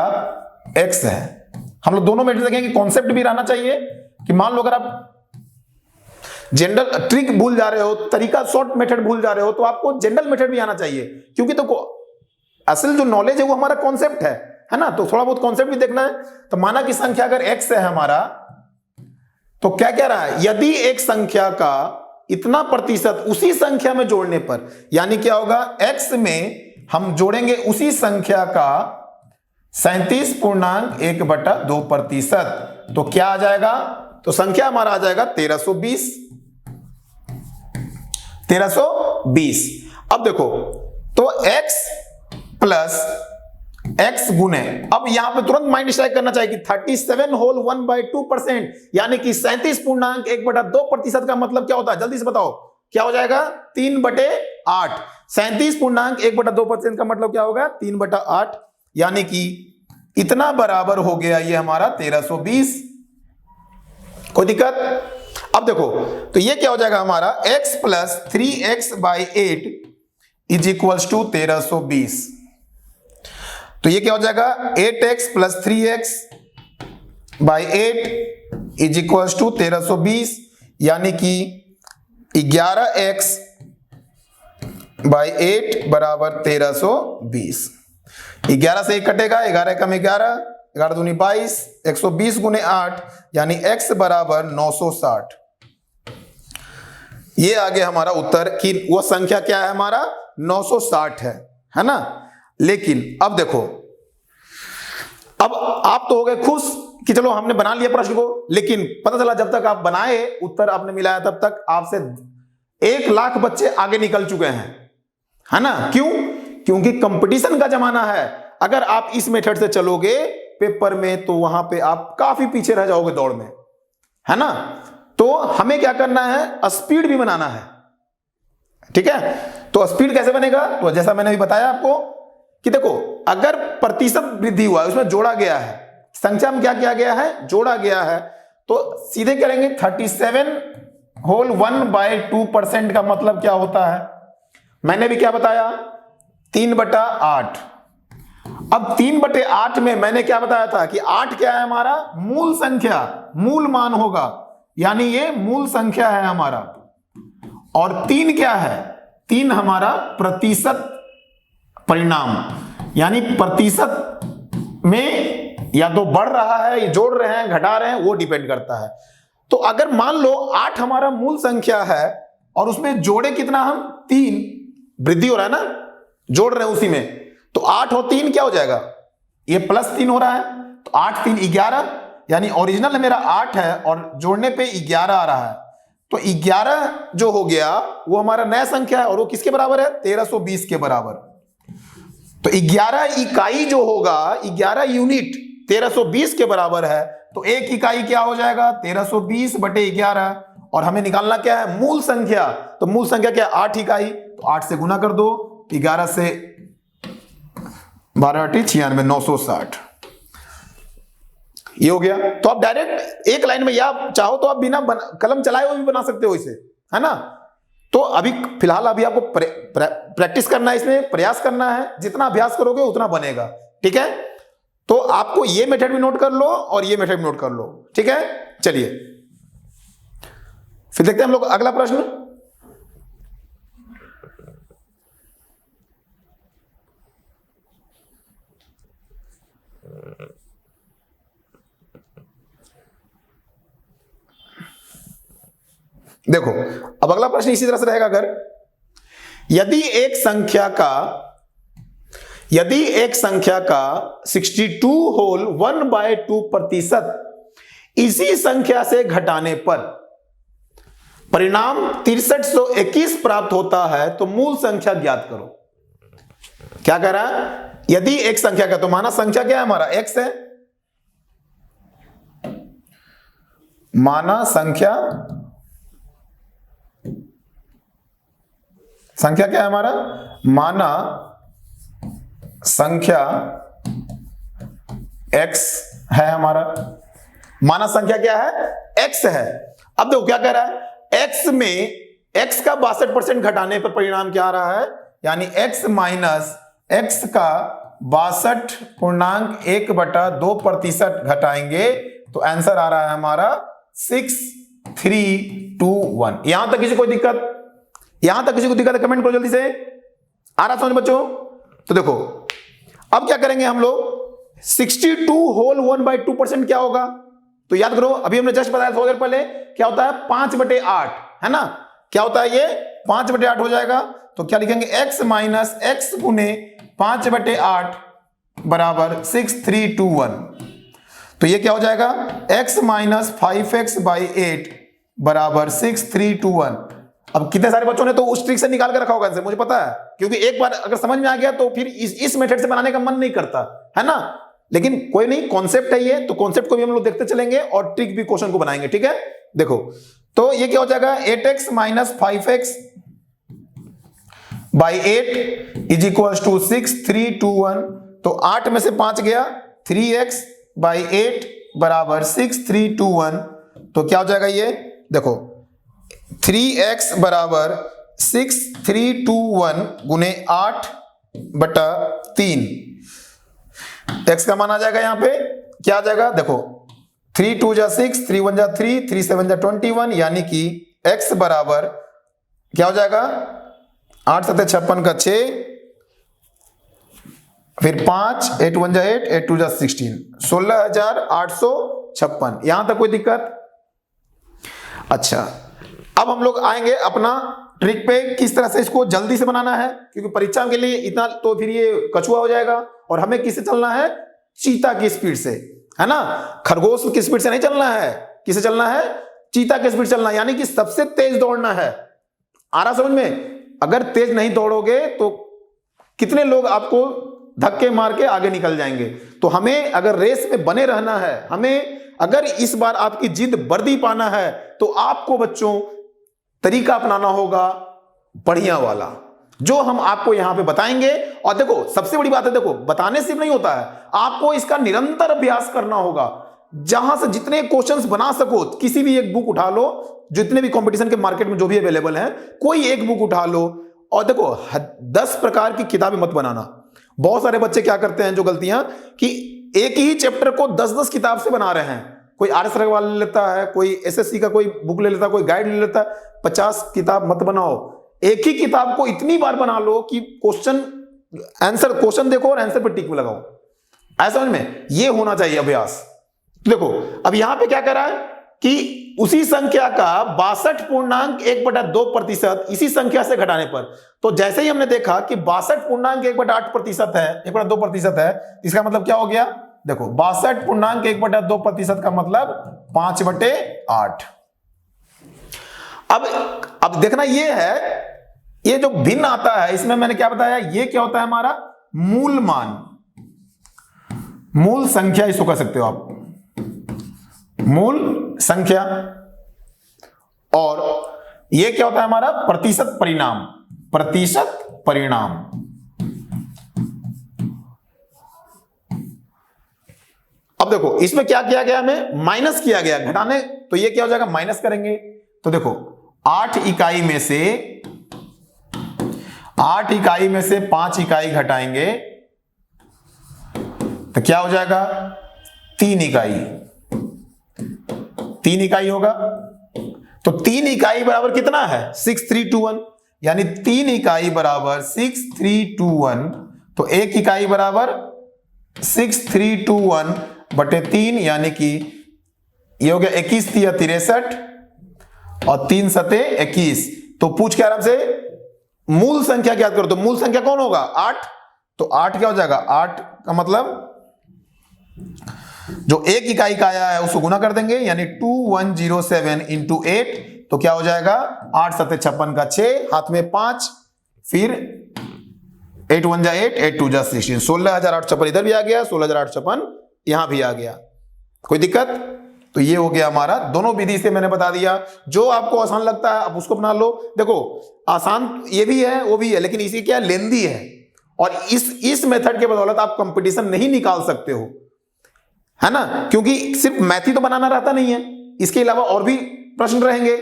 x है, हम लोग दोनों मेथड देखेंगे, कॉन्सेप्ट भी रहना चाहिए कि मान लो अगर आप जनरल ट्रिक भूल जा रहे हो, तरीका शॉर्ट मेथड भूल जा रहे हो, तो आपको जनरल मेथड भी आना चाहिए, क्योंकि तो असल जो नॉलेज है वो हमारा कॉन्सेप्ट है ना, तो थोड़ा बहुत कॉन्सेप्ट भी देखना है। तो माना कि संख्या अगर x है हमारा, तो क्या कह रहा है, यदि एक संख्या का इतना प्रतिशत उसी संख्या में जोड़ने पर, यानी क्या होगा x में हम जोड़ेंगे उसी संख्या का 37.1/2%, तो क्या आ जाएगा, तो संख्या हमारा आ जाएगा 1320। अब देखो तो x + x गुने, अब यहां पे तुरंत माइंड स्ट्राइक करना चाहिए कि 37 होल 1/2%, यानी कि 37.1/2% का मतलब क्या होता है, जल्दी से बताओ क्या हो जाएगा 3/8। 37.1/2% का मतलब क्या होगा 3/8, यानी कि इतना बराबर हो गया ये हमारा 1320। कोई दिक्कत, अब देखो तो ये क्या हो जाएगा हमारा x + 3x/8 = 1320, तो ये क्या हो जाएगा 8x + 3x/8 = 1320, यानी कि 11x/8 = 1320। 11 से 1 कटेगा, 11 कम 11, 11 दूनी 22, 120 × 8 यानी x = 960। ये आ गया हमारा उत्तर कि वो संख्या क्या है हमारा 960 है ना। लेकिन अब देखो, अब आप तो हो गए खुश कि चलो हमने बना लिया प्रश्न को, लेकिन पता चला जब तक आप बनाए उत्तर आपने मिलाया तब तक आपसे 1,00,000 बच्चे आगे निकल चुके हैं, है ना। क्यों? क्योंकि कंपटीशन का जमाना है। अगर आप इस मेथड से चलोगे पेपर में तो वहां पे आप काफी पीछे रह जाओगे दौड़ में, है ना। तो हमें क्या करना है, स्पीड भी बनाना है, ठीक है। तो स्पीड कैसे बनेगा, तो जैसा मैंने अभी बताया आपको कि देखो, अगर प्रतिशत वृद्धि हुआ है, उसमें जोड़ा गया है, संख्या में क्या किया गया है, जोड़ा गया है, तो सीधे करेंगे 37 होल 1/2% का मतलब क्या होता है, मैंने भी क्या बताया, 3/8। अब 3/8 में मैंने क्या बताया था कि 8 क्या है हमारा, मूल संख्या, मूल मान होगा, यानी ये मूल संख्या है हमारा। और 3 क्या है, 3 हमारा प्रतिशत परिणाम, यानी प्रतिशत में या तो बढ़ रहा है, या जोड़ रहे हैं, घटा रहे हैं, वो डिपेंड करता है। तो अगर मान लो 8 हमारा मूल संख्या है और उसमें जोड़े कितना हम, 3, वृद्धि हो रहा है ना, जोड़ रहे हैं उसी में, तो 8 और 3 क्या हो जाएगा, ये +3 हो रहा है, तो 8 3 11, यानी ओरिजिनल मेरा 8 है और जोड़ने पे 11 आ रहा है, तो 11 जो हो गया वो हमारा नया संख्या है और वो किसके बराबर है, 1320 के बराबर। तो 11 इकाई जो होगा, 11 यूनिट 1320 के बराबर है, तो एक इकाई क्या हो जाएगा, 1320/11, और हमें निकालना क्या है, मूल संख्या। तो मूल संख्या क्या है, 8 इकाई, तो 8 से गुना कर दो, 11 से 12 8 96, 960, ये हो गया। तो आप डायरेक्ट एक लाइन में, या चाहो तो आप बिना कलम चलाए हुए भी बना सकते हो इसे, है ना। तो अभी फिलहाल अभी आपको प्रैक्टिस करना है, इसमें प्रयास करना है, जितना अभ्यास करोगे उतना बनेगा, ठीक है। तो आपको ये मेथड भी नोट कर लो और ये मेथड भी नोट कर लो, ठीक है। चलिए फिर देखते हैं हम लोग अगला प्रश्न। देखो, अब अगला प्रश्न इसी तरह से रहेगा, अगर यदि एक संख्या का 62 होल 1/2% इसी संख्या से घटाने पर परिणाम 6321 प्राप्त होता है, तो मूल संख्या ज्ञात करो। क्या कह रहा है, यदि एक संख्या का, तो माना संख्या क्या है हमारा, x है, माना संख्या क्या है हमारा, माना संख्या x है हमारा, माना संख्या क्या है, x है। अब देखो क्या कह रहा है, x में x का 62% घटाने पर परिणाम क्या आ रहा है, यानी x माइनस x का 62.1/2% घटाएंगे, तो आंसर आ रहा है हमारा 6321। यहां तक किसी को दिक्कत, यहां तक किसी को दिक्कत है, कमेंट करो जल्दी से, आ रहा समझ बच्चों। तो देखो अब क्या करेंगे हम लोग, 62 होल 1/2% क्या होगा, तो याद करो, अभी हमने जस्ट बताया थोड़ी देर पहले, क्या होता है 5/8, है ना। क्या होता है ये 5/8 हो जाएगा, तो क्या लिखेंगे, x माइनस x गुने 5/8 बराबर 6321। तो ये क्या हो जाएगा, x माइनस 5x/8 बराबर 6321। अब कितने सारे बच्चों ने तो उस ट्रिक से निकाल के रखा होगा आंसर, मुझे पता है, क्योंकि एक बार अगर समझ में आ गया तो फिर इस मेथड से बनाने का मन नहीं करता, है ना। लेकिन कोई नहीं, कॉन्सेप्ट है ये, तो कॉन्सेप्ट को भी हम लोग देखते चलेंगे और ट्रिक भी क्वेश्चन को बनाएंगे, ठीक है। देखो तो ये क्या हो जाएगा, 8x minus 5x/8 is equal to 6321। तो 8 में से 5 गया, 3x/8 बराबर 6321। तो क्या हो जाएगा ये, देखो 3x बराबर 6321 गुने 8/3, x का मान आ जाएगा यहाँ पे, क्या आ जाएगा, देखो 3 2 जा 6, 3 1 जा 3, 3 7 जा 21, यानी कि x बराबर क्या हो जाएगा, 8 7 56 का 6, फिर 5, 8 1 जा 8, 8 2 जा 16, 16,856। यहां तक कोई दिक्कत। अच्छा, अब हम लोग आएंगे अपना ट्रिक पे, किस तरह से इसको जल्दी से बनाना है, क्योंकि परीक्षा के लिए इतना तो फिर ये कछुआ हो जाएगा, और हमें किससे चलना है, चीता की स्पीड से, है ना। खरगोश की स्पीड से नहीं चलना है, किससे चलना है, चीता की स्पीड चलना है, यानी कि सबसे तेज दौड़ना है। आ रहा समझ में? अगर तेज नहीं दौड़ोगे तो कितने लोग आपको धक्के मार के आगे निकल जाएंगे। तो हमें अगर रेस में बने रहना है, हमें अगर इस बार आपकी जिद वर्दी पाना है, तो आपको बच्चों तरीका अपनाना होगा बढ़िया वाला, जो हम आपको यहां पे बताएंगे। और देखो सबसे बड़ी बात है, देखो बताने से नहीं होता है, आपको इसका निरंतर अभ्यास करना होगा। जहां से जितने क्वेश्चंस बना सको, किसी भी एक बुक उठा लो, जितने भी कंपटीशन के मार्केट में जो भी अवेलेबल है, कोई एक बुक उठा लो। और देखो 10 प्रकार की किताबें मत बनाना। बहुत सारे बच्चे क्या करते हैं, जो गलतियां, कि एक ही चैप्टर को 10-10 किताब से बना रहे हैं। कोई आरएस वाला ले लेता है, कोई एसएससी का कोई बुक ले लेता है, कोई गाइड ले लेता है। 50 किताब मत बनाओ, एक ही किताब को इतनी बार बना लो कि क्वेश्चन देखो और आंसर पर टिक लगाओ। ऐसा समझ में? ये होना चाहिए अभ्यास। देखो अब यहां पे क्या करा है कि उसी संख्या का 62.1/2% इसी संख्या से घटाने पर, तो जैसे ही हमने देखा कि 62.1/8% है, 1/2% है, इसका मतलब क्या हो गया? देखो 62.1/2% का मतलब 5/8। अब देखना ये है, ये जो भिन्न आता है इसमें मैंने क्या बताया, ये क्या होता है हमारा मूल मान, मूल संख्या इसको कह सकते हो आप, मूल संख्या। और ये क्या होता है हमारा प्रतिशत परिणाम, प्रतिशत परिणाम। अब देखो इसमें क्या किया गया, हमें माइनस किया गया, घटाने, तो ये क्या हो जाएगा माइनस करेंगे। तो देखो 8 इकाई में से 5 इकाई घटाएंगे तो क्या हो जाएगा 3 इकाई, 3 इकाई होगा। तो 3 इकाई बराबर कितना है 6321, यानी 3 इकाई बराबर 6321। तो 1 इकाई बराबर 6321/3, यानी कि ये हो गया 21 3 63 और 3 7 21। तो पूछ के आराम से मूल संख्या ज्ञात करो। तो मूल संख्या कौन होगा 8। तो 8 क्या हो जाएगा, 8 का मतलब जो 1 इकाई का आया है उसको गुना कर देंगे, यानी 2107 × 8। तो क्या हो जाएगा 8 7 56 का 6, हाथ में 5, फिर 8 1 जा 8, 8 2 जा 16, 16,856 इधर भी आ गया, 16,856 यहां भी आ गया। कोई दिक्कत? तो ये हो गया हमारा, दोनों विधि से मैंने बता दिया। जो आपको आसान लगता है आप उसको अपना लो। देखो आसान ये भी है वो भी है, लेकिन इसी क्या लेंदी है, और इस मेथड के बदौलत आप कंपटीशन नहीं निकाल सकते हो, है ना, क्योंकि सिर्फ मैथ ही तो बनाना रहता नहीं है, इसके अलावा और भी प्रश्न रहेंगे,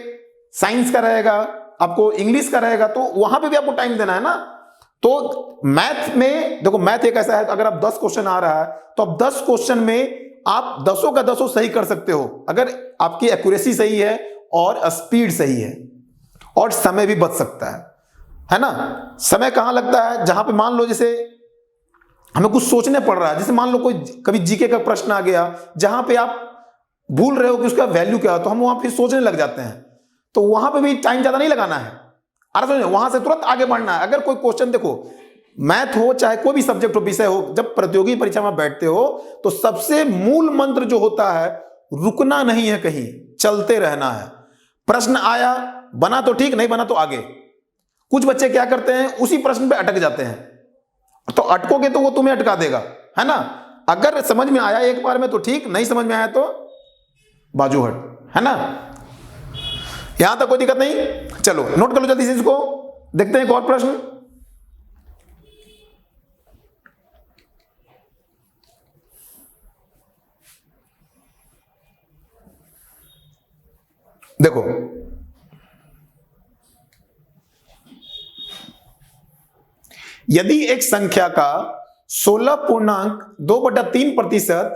साइंस का रहेगा, आपको इंग्लिश का रहेगा, तो वहां पे भी आपको टाइम देना है ना। तो मैथ में देखो, मैथ एक ऐसा है, अगर आप 10 क्वेश्चन आ रहा है तो आप 10 क्वेश्चन में आप 10 का 10 सही कर सकते हो, अगर आपकी एक्यूरेसी सही है और स्पीड सही है, और समय भी बच सकता है ना। समय कहां लगता है, जहां पे मान लो जैसे हमें कुछ सोचने पड़ रहा है, जैसे मान लो कोई कभी जीके का प्रश्न आ गया जहां पे आप भूल रहे हो कि उसका वैल्यू क्या है, तो हम वहां फिर सोचने लग जाते हैं, तो वहां पे भी टाइम ज्यादा नहीं लगाना है, वहां से तुरंत आगे बढ़ना है। अगर कोई क्वेश्चन, देखो मैथ हो चाहे कोई भी सब्जेक्ट हो, विषय हो, जब प्रतियोगी परीक्षा में बैठते हो तो सबसे मूल मंत्र जो होता है, रुकना नहीं है, कहीं चलते रहना है। प्रश्न आया, बना तो ठीक, नहीं बना तो आगे। कुछ बच्चे क्या करते हैं, उसी प्रश्न पे अटक जाते हैं, तो अटकोगे तो वो तुम्हें अटका देगा, है ना। अगर समझ में आया एक बार में तो ठीक, नहीं समझ में आया तो बाजू हट, है ना। यहां तक कोई दिक्कत नहीं। चलो नोट कर लो जल्दी से इसको, देखते हैं एक और प्रश्न। देखो यदि एक संख्या का 16.2/3%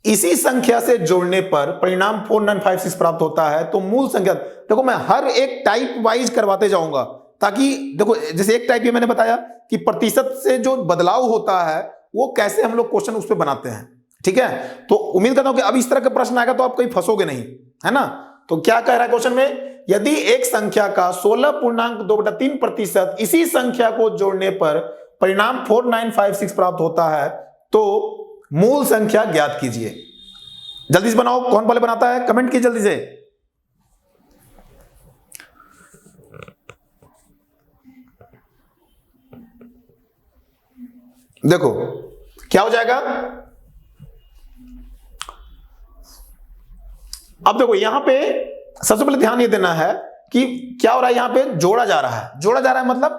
इसी संख्या से जोड़ने पर परिणाम 4956 प्राप्त होता है, तो मूल संख्या, देखो मैं हर एक टाइप वाइज करवाते जाऊंगा, ताकि देखो जैसे एक टाइप ये मैंने बताया कि प्रतिशत से जो बदलाव होता है वो कैसे हम लोग क्वेश्चन उस पर बनाते हैं, ठीक है। तो उम्मीद करता हूं कि अब इस तरह का प्रश्न आएगा तो आप कहीं फंसोगे नहीं, है ना। तो क्या कह रहा है क्वेश्चन में, यदि एक संख्या का 16.2/3% इसी संख्या को जोड़ने पर परिणाम 4956 प्राप्त होता है, तो मूल संख्या ज्ञात कीजिए। जल्दी से बनाओ, कौन पहले बनाता है कमेंट कीजिए जल्दी से। देखो क्या हो जाएगा, अब देखो यहां पे सबसे पहले ध्यान ये देना है कि क्या हो रहा है, यहां पे जोड़ा जा रहा है, जोड़ा जा रहा है मतलब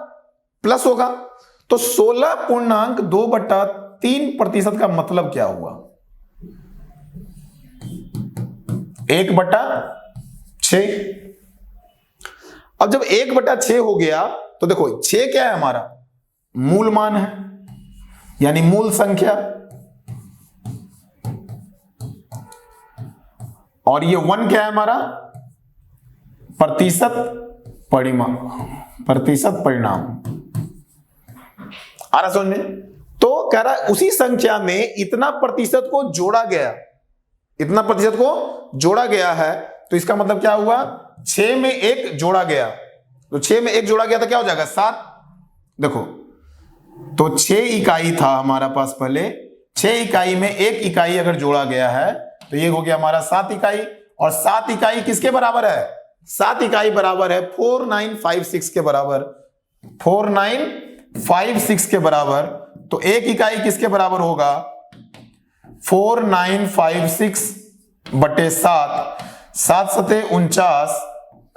प्लस होगा, तो 16.2/3% का मतलब क्या हुआ, 1/6। अब जब 1/6 हो गया तो देखो 6 क्या है हमारा, मूल मान है, यानी मूल संख्या, और ये 1 क्या है हमारा, प्रतिशत परिणाम, प्रतिशत परिणाम। आ रहा समझ में? तो कह रहा है उसी संख्या में इतना प्रतिशत को जोड़ा गया, इतना प्रतिशत को जोड़ा गया है, तो इसका मतलब क्या हुआ, 6 में 1 जोड़ा गया, तो 6 में 1 जोड़ा गया तो क्या हो जाएगा, 7। देखो तो 6 इकाई था हमारा पास पहले, 6 इकाई में 1 इकाई अगर जोड़ा गया है तो ये हो गया हमारा 7 इकाई, और 7 इकाई किसके बराबर है, 7 इकाई बराबर है 4956 के बराबर, 4956 के बराबर, तो 1 इकाई किसके बराबर होगा, 4956/7, 7 सते 49,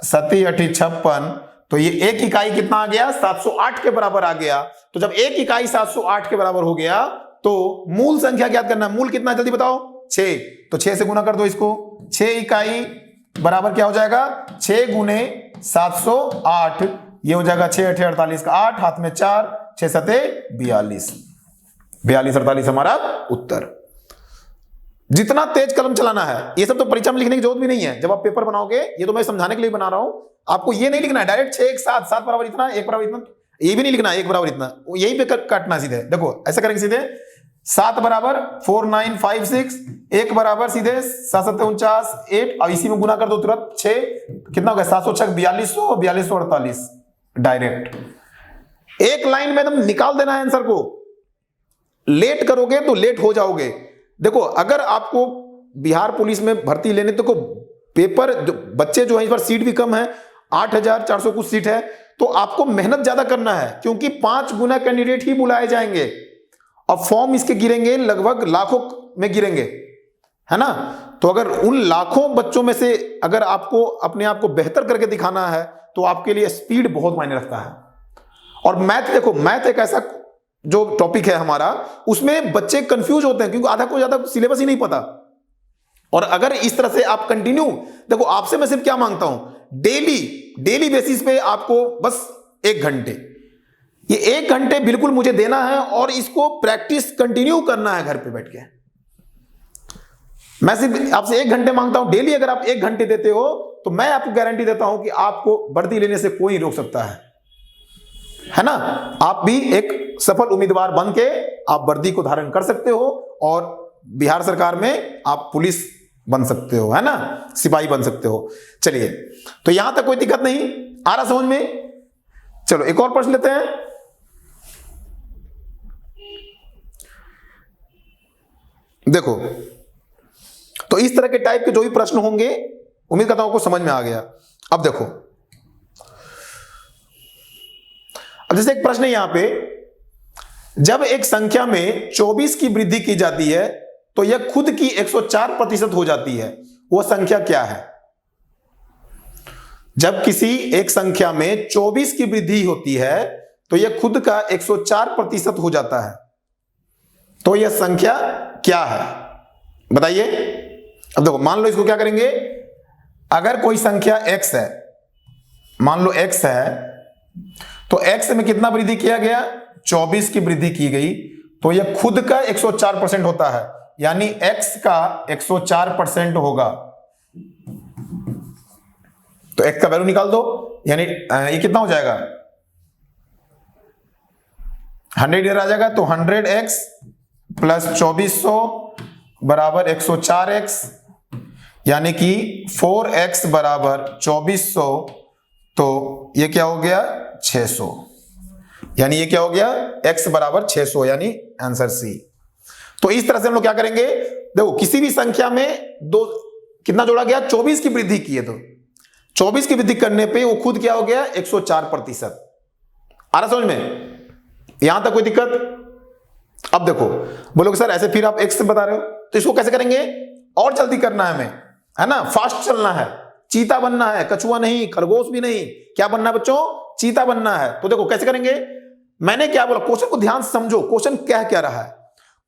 7 8 56, तो ये 1 इकाई कितना आ गया, 708 के बराबर आ गया। तो जब 1 इकाई 708 के बराबर हो गया तो मूल संख्या ज्ञात करना, मूल कितना जल्दी बताओ, 6, तो 6 से गुना कर दो इसको, 6 इकाई बराबर क्या हो जाएगा, 6 गुने 708, ये हो जाएगा 6 8 48 का 8, हाथ में 4, 6 सते 42, 42 48 हमारा उत्तर। जितना तेज कलम चलाना है, ये सब तो परीक्षा में लिखने की जरूरत भी नहीं है, जब आप पेपर बनाओगे, ये तो मैं समझाने के लिए बना रहा हूं, आपको ये नहीं लिखना है डायरेक्ट 6 1 7 7 बराबर इतना, 1 बराबर इतना, ये भी नहीं लिखना 1 बराबर इतना, यहीं पे काटना सीधे। देखो ऐसा करेंगे सीधे, 7 बराबर 4956, 1 बराबर सीधे 7 7 49 8, और इसी में गुना कर दो तुरंत 6, कितना हो गया 706 4200 4248, डायरेक्ट एक लाइन में एकदम निकाल देना है आंसर को। लेट करोगे तो लेट हो जाओगे। देखो अगर आपको बिहार पुलिस में भर्ती लेने तो पेपर जो बच्चे जो है इस बार सीट भी कम है, 8400 कुछ सीट है, तो आपको मेहनत ज्यादा करना है, क्योंकि 5 गुना कैंडिडेट ही बुलाए जाएंगे और फॉर्म इसके गिरेंगे लगभग लाखों में गिरेंगे, है ना। तो अगर उन लाखों बच्चों में से अगर आपको अपने आप को बेहतर करके दिखाना है तो आपके लिए स्पीड बहुत मायने रखता है। और मैथ, देखो मैथ एक ऐसा जो टॉपिक है हमारा, उसमें बच्चे कंफ्यूज होते हैं क्योंकि आधा को ज्यादा सिलेबस ही नहीं पता। और अगर इस तरह से आप कंटिन्यू, देखो आपसे मैं सिर्फ क्या मांगता हूं, डेली बेसिस पे आपको बस 1 घंटे, ये 1 घंटे बिल्कुल मुझे देना है और इसको प्रैक्टिस कंटिन्यू करना है घर पे बैठ के। मैं सिर्फ आपसे 1 घंटे मांगता हूं डेली। अगर आप 1 घंटे देते हो तो मैं आपको गारंटी देता हूं कि आपको वर्दी लेने से कोई रोक सकता है ना। आप भी एक सफल उम्मीदवार बन के आप वर्दी को धारण कर सकते हो और बिहार सरकार में आप पुलिस बन सकते हो, है ना, सिपाही बन सकते हो। चलिए, तो यहां तक कोई दिक्कत नहीं आ रहा समझ में। चलो एक और प्रश्न लेते हैं। देखो, तो इस तरह के टाइप के जो भी प्रश्न होंगे, उम्मीद करता हूं आपको समझ में आ गया। अब देखो, अब जैसे एक प्रश्न है यहां पे, जब एक संख्या में 24 की वृद्धि की जाती है तो यह खुद की 104% हो जाती है, वह संख्या क्या है। जब किसी एक संख्या में 24 की वृद्धि होती है तो यह खुद का 104% हो जाता है, तो यह संख्या क्या है, बताइए। अब देखो, मान लो इसको क्या करेंगे, अगर कोई संख्या x है, मान लो x है, तो x में कितना वृद्धि किया गया, 24 की वृद्धि की गई, तो यह खुद का 104% होता है, यानी x का 104% होगा। तो x का वैल्यू निकाल दो, यानी ये कितना हो जाएगा, 100 इधर आ जाएगा, तो 100x प्लस 2400 बराबर 104x, यानी कि 4x बराबर 2400, तो ये क्या हो गया 600, यानी ये क्या हो गया x बराबर 600, यानी आंसर सी। तो इस तरह से हम लोग क्या करेंगे, देखो किसी भी संख्या में दो कितना जोड़ा गया, 24 की वृद्धि की है, तो 24 की वृद्धि करने पे वो खुद क्या हो गया 104%। आ रहा समझ में, यहां तक कोई दिक्कत। अब देखो, बोलोगे सर ऐसे फिर आप x से बता रहे हो, तो इसको कैसे करेंगे, और जल्दी करना है हमें, है ना, फास्ट चलना है, चीता बनना है, कछुआ नहीं, खरगोश भी नहीं, क्या बनना है बच्चों, चीता बनना है। तो देखो कैसे करेंगे, मैंने क्या बोला, क्वेश्चन को ध्यान से समझो, क्वेश्चन क्या रहा है।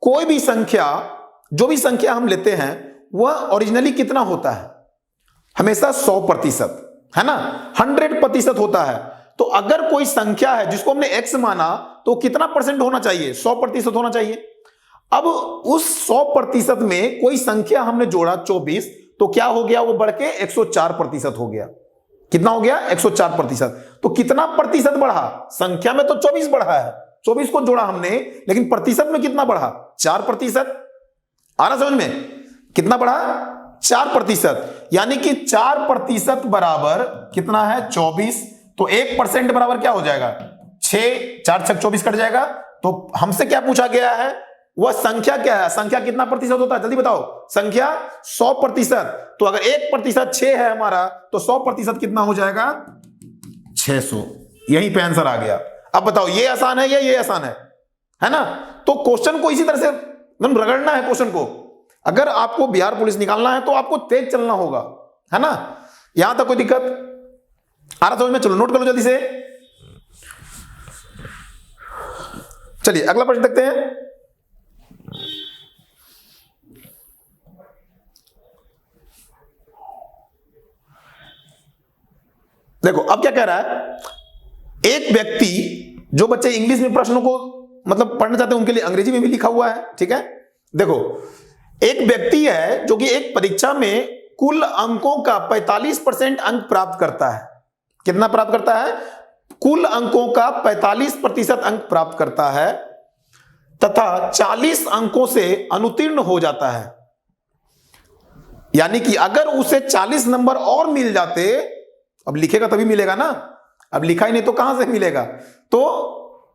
कोई भी संख्या, जो भी संख्या हम लेते हैं वह ओरिजिनली कितना होता है, हमेशा 100%, है ना, 100% होता है। तो अगर कोई संख्या है जिसको हमने x माना तो कितना परसेंट होना चाहिए, 100% होना चाहिए। अब उस 100% में कोई संख्या हमने जोड़ा 24, तो क्या हो गया, वो बढ़ के 104% हो गया। कितना हो गया, 104%। तो कितना प्रतिशत बढ़ा, संख्या में तो 24 बढ़ा है, 24 को जोड़ा हमने, लेकिन प्रतिशत में कितना बढ़ा, 4%। आ रहा समझ में, कितना बढ़ा, 4%। यानी कि 4% बराबर कितना है, 24। तो 1% बराबर क्या हो जाएगा, 6, 4 6 24 कट जाएगा। तो हमसे क्या पूछा गया है, वह संख्या क्या है, संख्या कितना प्रतिशत होता है, जल्दी बताओ, संख्या 100%। तो अगर 1% 6 है हमारा, तो 100% कितना हो जाएगा, 600। यहीं पे आंसर आ गया। अब बताओ ये आसान है या ये आसान है ना। तो क्वेश्चन को इसी तरह से एकदम रगड़ना है क्वेश्चन को। अगर आपको बिहार पुलिस निकालना है तो आपको तेज चलना होगा, है ना। यहां तक कोई दिक्कत आ रहा समझ में, चलो नोट कर लो जल्दी से। चलिए अगला प्रश्न देखते हैं। देखो अब क्या कह रहा है, एक व्यक्ति, जो बच्चे इंग्लिश में प्रश्नों को मतलब पढ़ना चाहते हैं उनके लिए अंग्रेजी में भी लिखा हुआ है, ठीक है। देखो एक व्यक्ति है जो कि एक परीक्षा में कुल अंकों का 45% अंक प्राप्त करता है। कितना प्राप्त करता है, कुल अंकों का 45% अंक प्राप्त करता है तथा 40 अंकों से अनुत्तीर्ण हो जाता है। यानी कि अगर उसे 40 नंबर और मिल जाते, अब लिखेगा तभी मिलेगा ना, अब लिखा ही नहीं तो कहां से मिलेगा। तो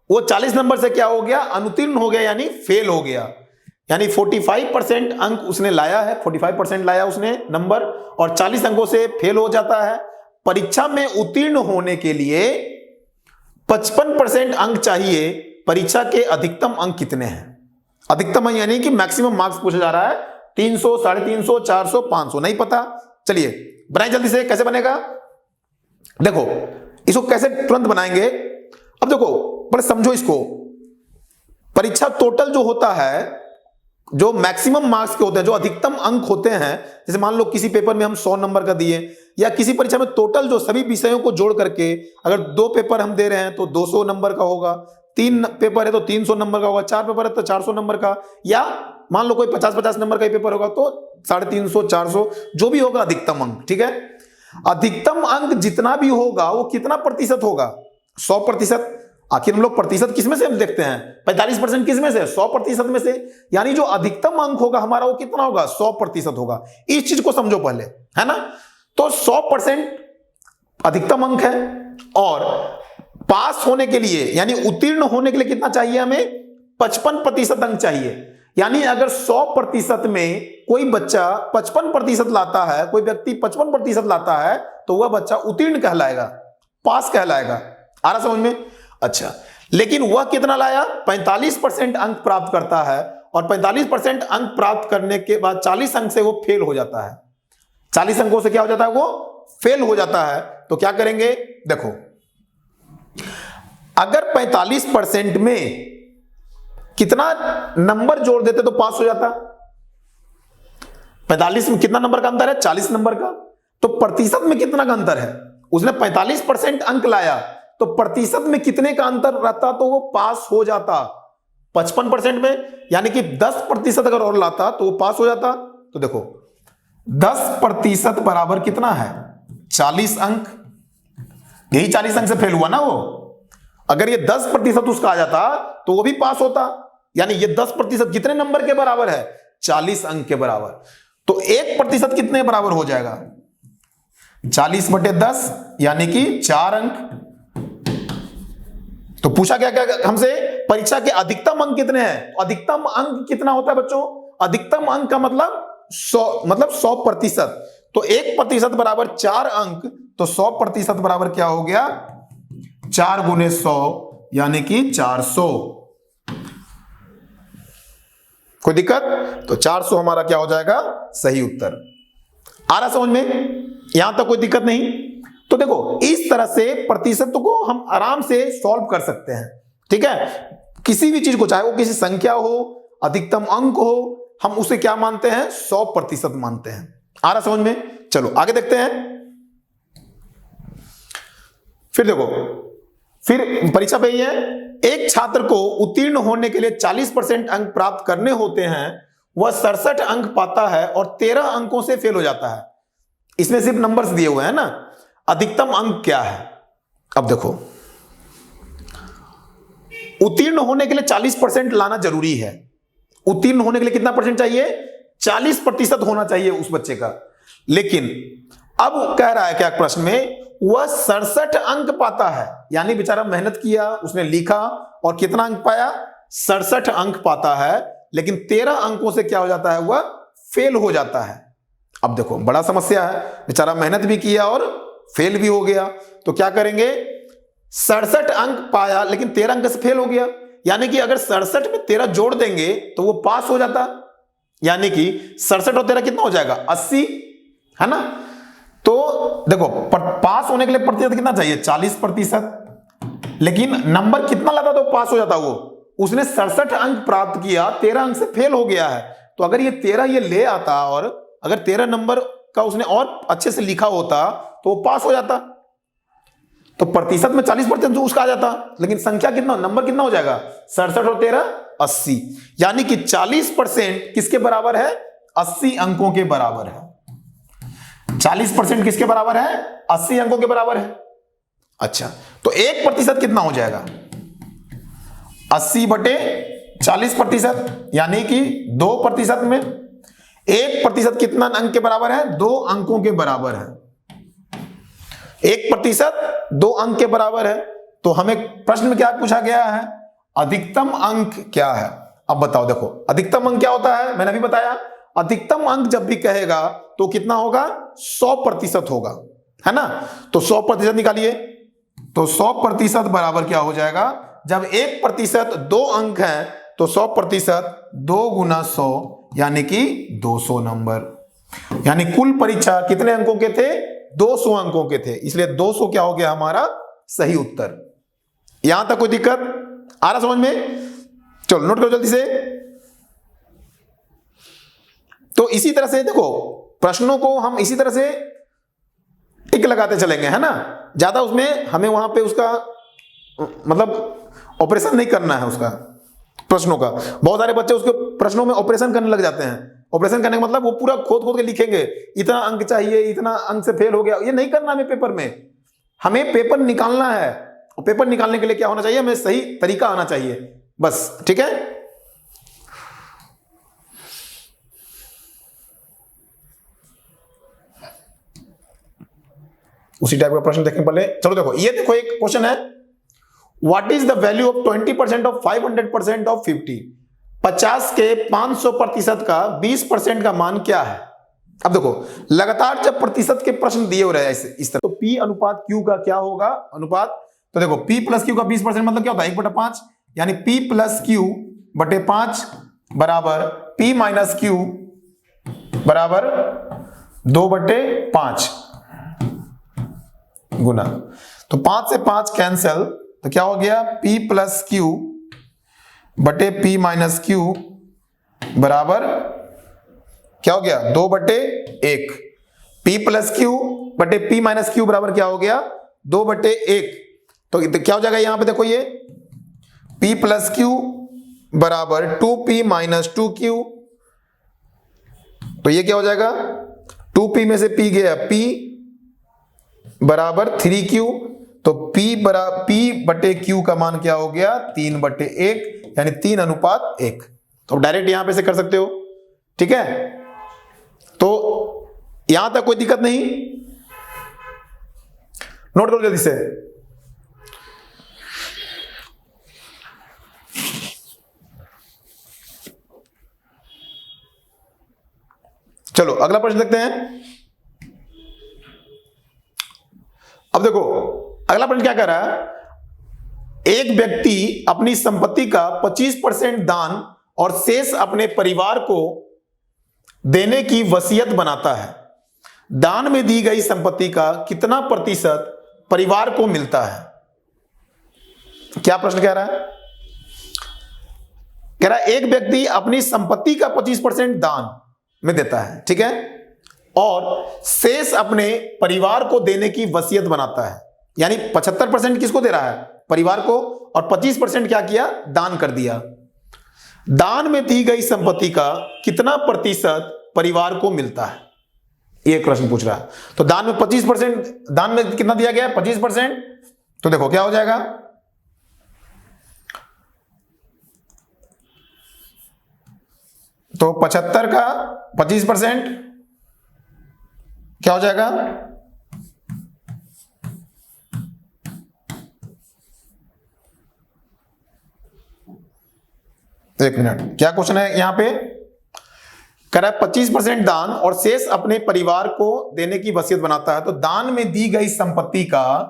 वो 40 नंबर से क्या हो गया, अनुत्तीर्ण हो गया, यानी फेल हो गया। यानी 45% अंक उसने लाया है, 45% लाया उसने नंबर, और 40 अंकों से फेल हो जाता है। परीक्षा में उत्तीर्ण होने के लिए 55% अंक चाहिए। परीक्षा के अधिकतम अंक कितने हैं, अधिकतम यानी कि मैक्सिमम मार्क्स पूछा जा रहा है, 300, 350, 400, 500, नहीं पता। चलिए बनाए जल्दी से, कैसे बनेगा, देखो इसको कैसे तुरंत बनाएंगे। अब देखो पर समझो इसको, परीक्षा टोटल जो होता है, जो मैक्सिमम मार्क्स के होते हैं, जो अधिकतम अंक होते हैं, जैसे मान लो किसी पेपर में हम 100 नंबर का दिए, या किसी परीक्षा में टोटल जो सभी विषयों को जोड़ करके अगर 2 पेपर हम दे रहे हैं तो 200 नंबर का होगा, 3 पेपर है तो 300 नंबर का होगा, 4 पेपर है तो 400 नंबर का, या मान लो कोई 50-50 नंबर का पेपर होगा तो 350, 400, जो भी होगा अधिकतम अंक, ठीक है। अधिकतम अंक जितना भी होगा वो कितना प्रतिशत होगा, 100%। आखिर हम लोग प्रतिशत किसमें से हम देखते हैं, 45% किसमें से, 100% में से। यानी जो अधिकतम अंक होगा हमारा वो कितना होगा, 100% होगा। इस चीज को समझो पहले, है ना। तो 100% अधिकतम अंक है, और पास होने के लिए यानी उत्तीर्ण होने के लिए कितना चाहिए हमें, 55% अंक चाहिए। यानी अगर 100% में कोई बच्चा 55% लाता है, कोई व्यक्ति 55% लाता है, तो वह बच्चा उत्तीर्ण कहलाएगा, पास कहलाएगा। आ रहा समझ में। अच्छा, लेकिन वह कितना लाया, 45% अंक प्राप्त करता है, और 45% अंक प्राप्त करने के बाद 40 अंक से वो फेल हो जाता है। 40 अंकों से क्या हो जाता है, वो फेल हो जाता है। तो क्या करेंगे, देखो अगर 45% में कितना नंबर जोड़ देते तो पास हो जाता, 45 में कितना नंबर का अंतर है, 40 नंबर का। तो प्रतिशत में कितना का अंतर है, उसने 45% अंक लाया, तो प्रतिशत में कितने का अंतर रहता तो वो पास हो जाता, 55% में। यानी कि 10% अगर और लाता तो वो पास हो जाता। तो देखो 10% बराबर कितना है, 40 अंक। यही 40 अंक से फेल हुआ ना वो। अगर ये 10% उसका आ जाता तो वो भी पास होता। यानी ये 10% कितने नंबर के बराबर है, 40 अंक के बराबर। तो 1% कितने बराबर हो जाएगा, 40/10 यानी कि 4 अंक। तो पूछा क्या क्या हमसे, परीक्षा के अधिकतम अंक कितने हैं। अधिकतम अंक कितना होता है बच्चों, अधिकतम अंक का मतलब 100%। तो 1% बराबर 4 अंक, तो 100% बराबर क्या हो गया, 4 × 100 यानी कि 400। कोई दिक्कत? तो 400 हमारा क्या हो जाएगा? सही उत्तर। आ रहा समझ में? यहां तक कोई दिक्कत नहीं? तो देखो इस तरह से प्रतिशत को हम आराम से सॉल्व कर सकते हैं, ठीक है। किसी भी चीज को, चाहे वो किसी संख्या हो, अधिकतम अंक हो, हम उसे क्या मानते हैं? 100% मानते हैं। आ रहा समझ में? चलो आगे देखते हैं। फिर देखो, फिर परीक्षा पे ही है, एक छात्र को उत्तीर्ण होने के लिए 40% अंक प्राप्त करने होते हैं, वह 67 अंक पाता है और 13 अंकों से फेल हो जाता है। इसमें सिर्फ नंबर्स दिए हुए हैं ना, अधिकतम अंक क्या है? अब देखो, उत्तीर्ण होने के लिए 40% लाना जरूरी है। उत्तीर्ण होने के लिए कितना परसेंट चाहिए? 40% होना चाहिए उस बच्चे का। लेकिन अब कह रहा है क्या प्रश्न में, वह 67 अंक पाता है, यानी बेचारा मेहनत किया, उसने लिखा और कितना अंक पाया? 67 अंक पाता है, लेकिन 13 अंकों से क्या हो जाता है? वह फेल हो जाता है। अब देखो बड़ा समस्या है, बेचारा मेहनत भी किया और फेल भी हो गया, तो क्या करेंगे? 67 अंक पाया लेकिन 13 अंक से फेल हो गया, यानी कि अगर 67 में 13 जोड़ देंगे तो वो पास हो जाता, यानी कि 67 और 13 कितना हो जाएगा? 80, है ना। तो देखो पास होने के लिए प्रतिशत कितना चाहिए? 40%। लेकिन नंबर कितना लाता तो पास हो जाता वो? उसने 67 अंक प्राप्त किया, 13 अंक से फेल हो गया है, तो अगर ये 13 ये ले आता और अगर 13 नंबर का उसने और अच्छे से लिखा होता तो वो पास हो जाता। तो प्रतिशत में 40% जो उसका आ जाता, लेकिन संख्या कितना, नंबर कितना हो जाएगा? 67 और 13 80, यानी कि 40% किसके बराबर है? 80 अंकों के बराबर है। 40% किसके बराबर है? 80 अंकों के बराबर है। अच्छा, तो 1% कितना हो जाएगा? 80 बटे 40%, यानी कि 2% में 1% कितना अंक के बराबर है? 2 अंकों के बराबर है। 1% 2 अंक के बराबर है। तो हमें प्रश्न में क्या पूछा गया है? अधिकतम अंक क्या है? अब बताओ, देखो अधिकतम अंक क्या होता है, मैंने अभी बताया। अधिकतम अंक जब भी कहेगा तो कितना होगा? 100% होगा, है ना। तो 100% निकालिए, तो 100% बराबर क्या हो जाएगा? जब 1% 2 अंक है तो 100% 2 गुना 100, यानी कि 200 नंबर। यानी कुल परीक्षा कितने अंकों के थे? 200 अंकों के थे, इसलिए 200 क्या हो गया हमारा सही उत्तर। यहां तक कोई दिक्कत? आ रहा समझ में? चलो नोट करो जल्दी से। तो इसी तरह से देखो, प्रश्नों को हम इसी तरह से टिक लगाते चलेंगे, है ना। ज्यादा उसमें हमें वहां पे उसका मतलब ऑपरेशन नहीं करना है उसका, प्रश्नों का। बहुत सारे बच्चे उसके प्रश्नों में ऑपरेशन करने लग जाते हैं। ऑपरेशन करने का मतलब वो पूरा खोद खोद के लिखेंगे, इतना अंक चाहिए, इतना अंक से फेल हो गया। ये नहीं करना हमें पेपर में, हमें पेपर निकालना है। और पेपर निकालने के लिए क्या होना चाहिए? हमें सही तरीका आना चाहिए, बस, ठीक है। उसी टाइप का प्रश्न देखें पहले। चलो देखो, ये देखो एक क्वेश्चन है, what is the value of 20% of 500% of 50? 50 के 500% का 20% का मान क्या है? अब देखो, लगातार जब प्रतिशत के प्रश्न दिए हो रहे हैं इस तरह, तो P अनुपात Q का क्या होगा अनुपात? तो देखो P प्लस Q का 20% मतलब क्या होता है? 1/5, यानी P प्लस Q बटे 5 बराबर P माइनस Q बराबर 2/5 गुना। तो 5 से 5 कैंसल, तो क्या हो गया? P प्लस Q बटे P माइनस Q बराबर क्या हो गया? 2/1। P प्लस Q बटे P माइनस Q बराबर क्या हो गया? 2/1। तो क्या हो जाएगा यहां पे? देखो ये P प्लस Q बराबर 2P माइनस 2Q, तो ये क्या हो जाएगा? 2P में से P गया, P बराबर 3Q, तो P बटे Q का मान क्या हो गया? 3/1, यानी 3:1। तो डायरेक्ट यहां पे से कर सकते हो, ठीक है। तो यहां तक कोई दिक्कत नहीं? नोट करो जल्दी से। चलो अगला प्रश्न देखते हैं। अब देखो अगला प्रश्न क्या कह रहा है? एक व्यक्ति अपनी संपत्ति का 25% दान और शेष अपने परिवार को देने की वसीयत बनाता है, दान में दी गई संपत्ति का कितना प्रतिशत परिवार को मिलता है? क्या प्रश्न कह रहा है? कह रहा है एक व्यक्ति अपनी संपत्ति का 25% दान में देता है, ठीक है, और शेष अपने परिवार को देने की वसीयत बनाता है। यानी 75% किसको दे रहा है? परिवार को, और 25% क्या किया? दान कर दिया। दान में दी गई संपत्ति का कितना प्रतिशत परिवार को मिलता है? ये प्रश्न पूछ रहा है। तो दान में 25%, दान में कितना दिया गया है? 25%। तो देखो क्या हो जाएगा, तो 75 का 25% क्या हो जाएगा? एक मिनट, क्या क्वेश्चन है यहां पे? कह रहा है 25% दान और शेष अपने परिवार को देने की वसीयत बनाता है। तो दान में दी गई संपत्ति का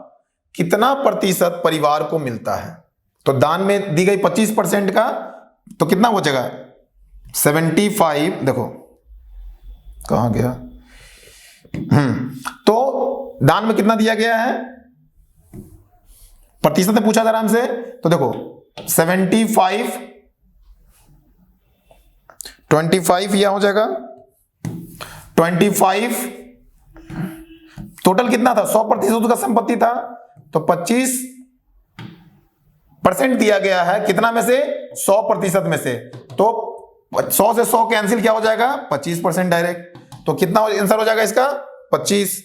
कितना प्रतिशत परिवार को मिलता है? तो दान में दी गई 25% का, तो कितना हो जाएगा? 75। देखो कहां गया, तो दान में कितना दिया गया है? प्रतिशत में पूछा था आराम से। तो देखो 75, 25 यह हो जाएगा 25। टोटल कितना था? 100% का संपत्ति था, तो 25% दिया गया है कितना में से? 100% में से। तो 100 से 100 कैंसिल, क्या हो जाएगा? 25% डायरेक्ट। तो कितना आंसर हो जाएगा इसका? 25।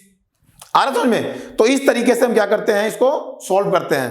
आ रहा समझ में? तो इस तरीके से हम क्या करते हैं, इसको सॉल्व करते हैं।